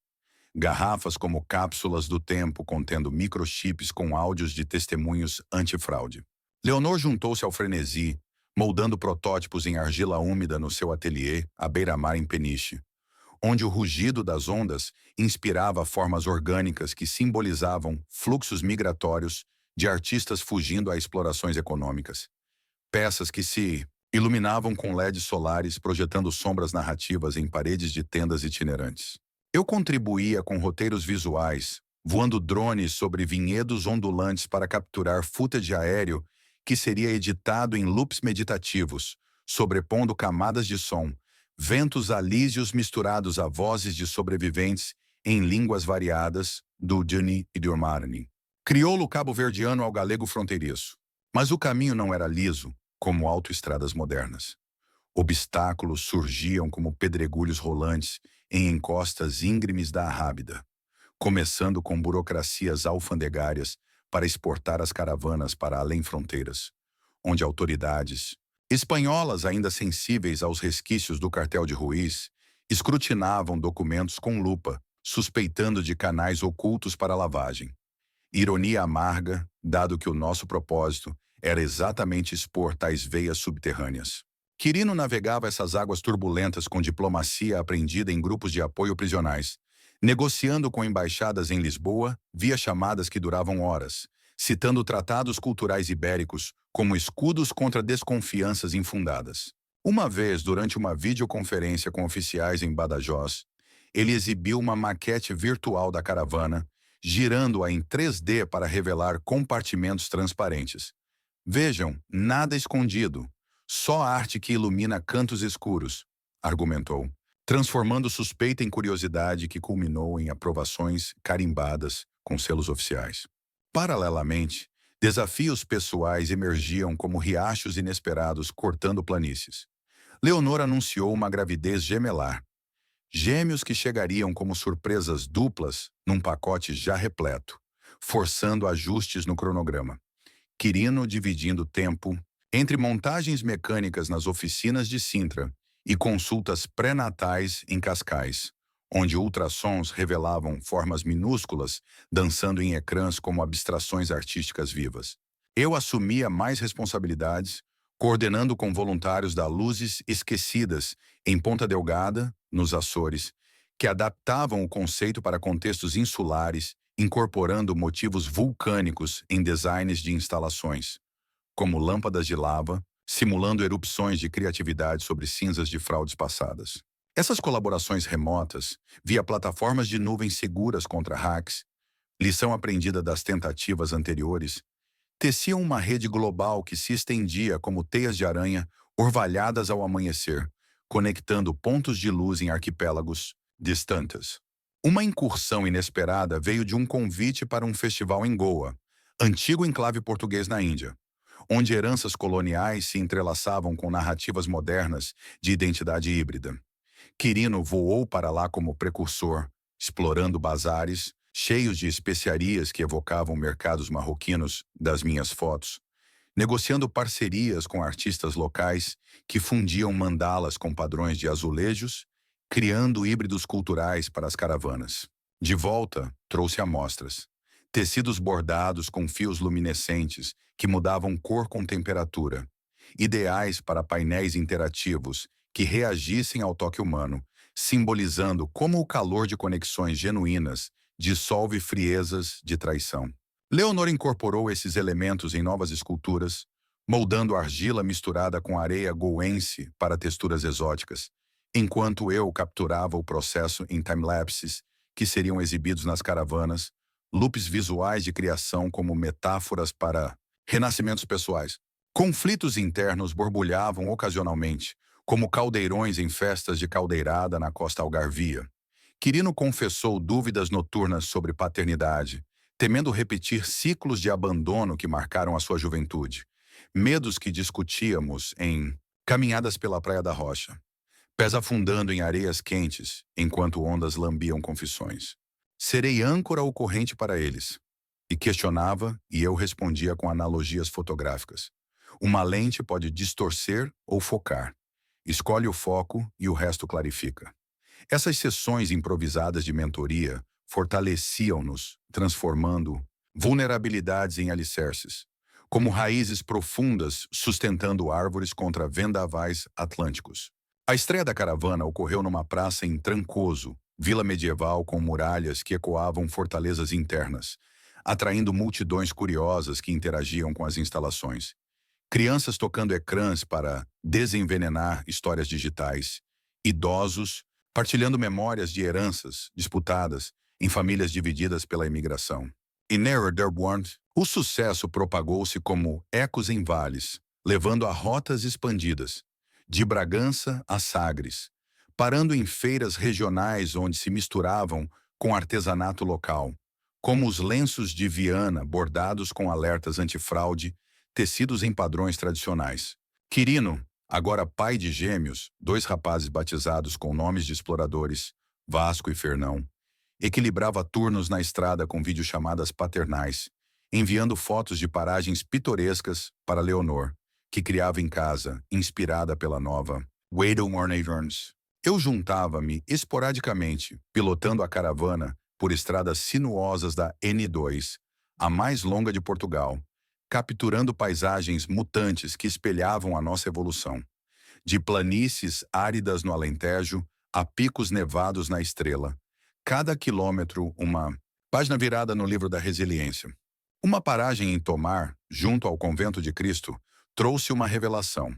garrafas como cápsulas do tempo contendo microchips com áudios de testemunhos antifraude. Leonor juntou-se ao frenesi, moldando protótipos em argila úmida no seu ateliê à beira-mar em Peniche, onde o rugido das ondas inspirava formas orgânicas que simbolizavam fluxos migratórios de artistas fugindo a explorações econômicas. Peças que se iluminavam com LEDs solares projetando sombras narrativas em paredes de tendas itinerantes. Eu contribuía com roteiros visuais, voando drones sobre vinhedos ondulantes para capturar footage aéreo que seria editado em loops meditativos, sobrepondo camadas de som, ventos alísios misturados a vozes de sobreviventes em línguas variadas do Duni e do Marni. Crioulo cabo-verdiano ao galego fronteiriço. Mas o caminho não era liso, como autoestradas modernas. Obstáculos surgiam como pedregulhos rolantes em encostas íngremes da Arrábida, começando com burocracias alfandegárias para exportar as caravanas para além fronteiras, onde autoridades, espanholas ainda sensíveis aos resquícios do cartel de Ruiz, escrutinavam documentos com lupa, suspeitando de canais ocultos para lavagem. Ironia amarga, dado que o nosso propósito era exatamente expor tais veias subterrâneas. Quirino navegava essas águas turbulentas com diplomacia aprendida em grupos de apoio prisionais, negociando com embaixadas em Lisboa via chamadas que duravam horas, citando tratados culturais ibéricos como escudos contra desconfianças infundadas. Uma vez, durante uma videoconferência com oficiais em Badajoz, ele exibiu uma maquete virtual da caravana, girando-a em 3D para revelar compartimentos transparentes. Vejam, nada escondido. Só arte que ilumina cantos escuros, argumentou, transformando suspeita em curiosidade que culminou em aprovações carimbadas com selos oficiais. Paralelamente, desafios pessoais emergiam como riachos inesperados cortando planícies. Leonor anunciou uma gravidez gemelar. Gêmeos que chegariam como surpresas duplas num pacote já repleto, forçando ajustes no cronograma. Quirino dividindo tempo entre montagens mecânicas nas oficinas de Sintra e consultas pré-natais em Cascais, onde ultrassons revelavam formas minúsculas dançando em ecrãs como abstrações artísticas vivas. Eu assumia mais responsabilidades, coordenando com voluntários da Luzes Esquecidas, em Ponta Delgada, nos Açores, que adaptavam o conceito para contextos insulares, incorporando motivos vulcânicos em designs de instalações, como lâmpadas de lava, simulando erupções de criatividade sobre cinzas de fraudes passadas. Essas colaborações remotas, via plataformas de nuvem seguras contra hacks, lição aprendida das tentativas anteriores, teciam uma rede global que se estendia como teias de aranha orvalhadas ao amanhecer, conectando pontos de luz em arquipélagos distantes. Uma incursão inesperada veio de um convite para um festival em Goa, antigo enclave português na Índia, onde heranças coloniais se entrelaçavam com narrativas modernas de identidade híbrida. Quirino voou para lá como precursor, explorando bazares, cheios de especiarias que evocavam mercados marroquinos das minhas fotos, negociando parcerias com artistas locais que fundiam mandalas com padrões de azulejos, criando híbridos culturais para as caravanas. De volta, trouxe amostras. Tecidos bordados com fios luminescentes que mudavam cor com temperatura, ideais para painéis interativos que reagissem ao toque humano, simbolizando como o calor de conexões genuínas dissolve friezas de traição. Leonor incorporou esses elementos em novas esculturas, moldando argila misturada com areia goense para texturas exóticas, enquanto eu capturava o processo em timelapses que seriam exibidos nas caravanas, loops visuais de criação como metáforas para renascimentos pessoais. Conflitos internos borbulhavam ocasionalmente, como caldeirões em festas de caldeirada na costa algarvia. Quirino confessou dúvidas noturnas sobre paternidade, temendo repetir ciclos de abandono que marcaram a sua juventude. Medos que discutíamos em caminhadas pela Praia da Rocha, pés afundando em areias quentes, enquanto ondas lambiam confissões. Serei âncora ou corrente para eles? E questionava, e eu respondia com analogias fotográficas. Uma lente pode distorcer ou focar. Escolhe o foco e o resto clarifica. Essas sessões improvisadas de mentoria fortaleciam-nos, transformando vulnerabilidades em alicerces, como raízes profundas sustentando árvores contra vendavais atlânticos. A estreia da caravana ocorreu numa praça em Trancoso, vila medieval com muralhas que ecoavam fortalezas internas, atraindo multidões curiosas que interagiam com as instalações. Crianças tocando ecrãs para desenvenenar histórias digitais, idosos partilhando memórias de heranças disputadas em famílias divididas pela imigração. Em Nerderborn, o sucesso propagou-se como ecos em vales, levando a rotas expandidas, de Bragança a Sagres, parando em feiras regionais onde se misturavam com artesanato local, como os lenços de Viana bordados com alertas antifraude, tecidos em padrões tradicionais. Quirino, agora pai de gêmeos, 2 rapazes batizados com nomes de exploradores, Vasco e Fernão, equilibrava turnos na estrada com videochamadas paternais, enviando fotos de paragens pitorescas para Leonor, que criava em casa, inspirada pela nova Weddle Mornings. Eu juntava-me esporadicamente, pilotando a caravana por estradas sinuosas da N2, a mais longa de Portugal, capturando paisagens mutantes que espelhavam a nossa evolução. De planícies áridas no Alentejo a picos nevados na Estrela. Cada quilômetro uma página virada no livro da resiliência. Uma paragem em Tomar, junto ao Convento de Cristo, trouxe uma revelação.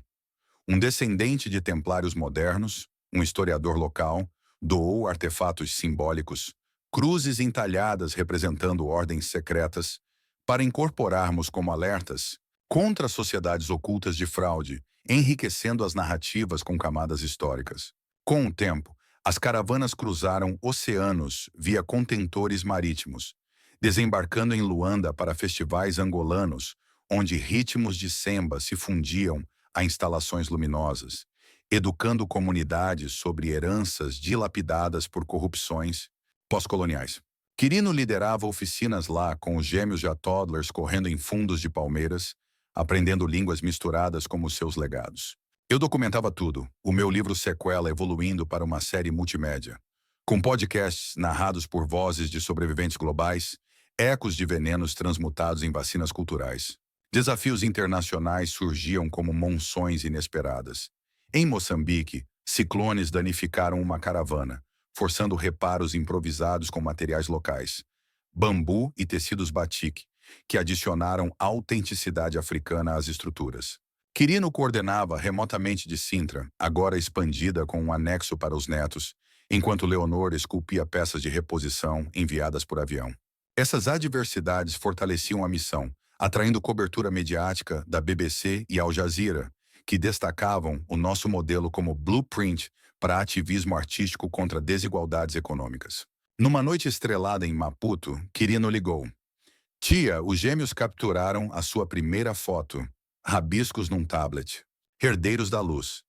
Um descendente de templários modernos, um historiador local, doou artefatos simbólicos, cruzes entalhadas representando ordens secretas, para incorporarmos como alertas contra sociedades ocultas de fraude, enriquecendo as narrativas com camadas históricas. Com o tempo, as caravanas cruzaram oceanos via contentores marítimos, desembarcando em Luanda para festivais angolanos, onde ritmos de semba se fundiam a instalações luminosas, educando comunidades sobre heranças dilapidadas por corrupções pós-coloniais. Quirino liderava oficinas lá com os gêmeos já toddlers correndo em fundos de palmeiras, aprendendo línguas misturadas como seus legados. Eu documentava tudo, o meu livro sequela evoluindo para uma série multimédia, com podcasts narrados por vozes de sobreviventes globais, ecos de venenos transmutados em vacinas culturais. Desafios internacionais surgiam como monções inesperadas. Em Moçambique, ciclones danificaram uma caravana, forçando reparos improvisados com materiais locais, bambu e tecidos batik, que adicionaram autenticidade africana às estruturas. Quirino coordenava remotamente de Sintra, agora expandida com um anexo para os netos, enquanto Leonor esculpia peças de reposição enviadas por avião. Essas adversidades fortaleciam a missão, atraindo cobertura mediática da BBC e Al Jazeera, que destacavam o nosso modelo como blueprint para ativismo artístico contra desigualdades econômicas. Numa noite estrelada em Maputo, Quirino ligou. Tia, os gêmeos capturaram a sua primeira foto. Rabiscos num tablet. Herdeiros da luz.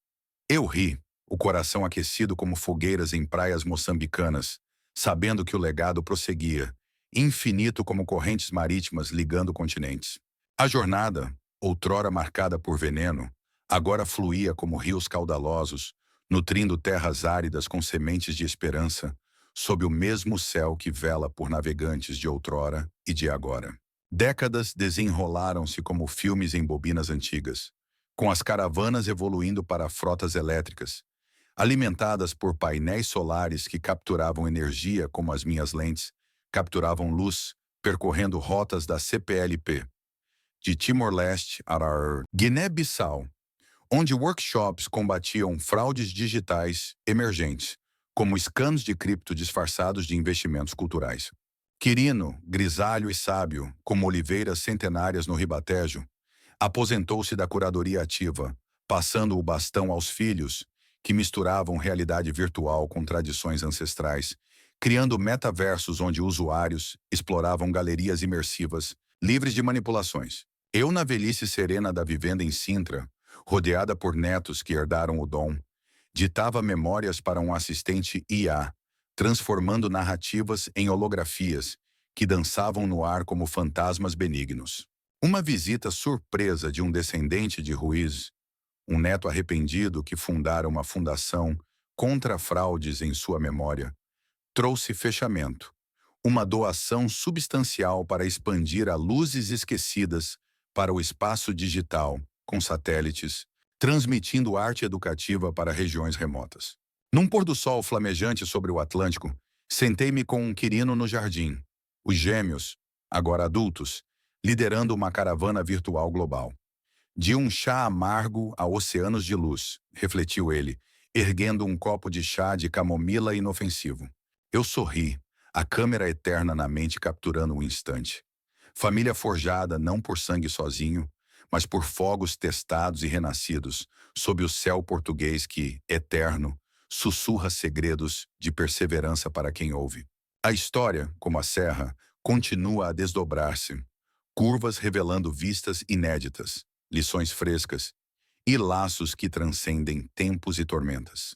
Eu ri, o coração aquecido como fogueiras em praias moçambicanas, sabendo que o legado prosseguia, infinito como correntes marítimas ligando continentes. A jornada, outrora marcada por veneno, agora fluía como rios caudalosos, nutrindo terras áridas com sementes de esperança, sob o mesmo céu que vela por navegantes de outrora e de agora. Décadas desenrolaram-se como filmes em bobinas antigas, com as caravanas evoluindo para frotas elétricas, alimentadas por painéis solares que capturavam energia como as minhas lentes, capturavam luz, percorrendo rotas da CPLP, de Timor-Leste a Guiné-Bissau, onde workshops combatiam fraudes digitais emergentes, como scams de cripto disfarçados de investimentos culturais. Quirino, grisalho e sábio, como oliveiras centenárias no Ribatejo, aposentou-se da curadoria ativa, passando o bastão aos filhos, que misturavam realidade virtual com tradições ancestrais, criando metaversos onde usuários exploravam galerias imersivas, livres de manipulações. Eu, na velhice serena da vivenda em Sintra, rodeada por netos que herdaram o dom, ditava memórias para um assistente IA, transformando narrativas em holografias que dançavam no ar como fantasmas benignos. Uma visita surpresa de um descendente de Ruiz, um neto arrependido que fundara uma fundação contra fraudes em sua memória, trouxe fechamento, uma doação substancial para expandir a luzes esquecidas para o espaço digital, com satélites, transmitindo arte educativa para regiões remotas. Num pôr-do-sol flamejante sobre o Atlântico, sentei-me com um Quirino no jardim, os gêmeos, agora adultos, liderando uma caravana virtual global. De um chá amargo a oceanos de luz, refletiu ele, erguendo um copo de chá de camomila inofensivo. Eu sorri, a câmera eterna na mente capturando um instante. Família forjada não por sangue sozinho, mas por fogos testados e renascidos, sob o céu português que, eterno, sussurra segredos de perseverança para quem ouve. A história, como a serra, continua a desdobrar-se, curvas revelando vistas inéditas, lições frescas e laços que transcendem tempos e tormentas.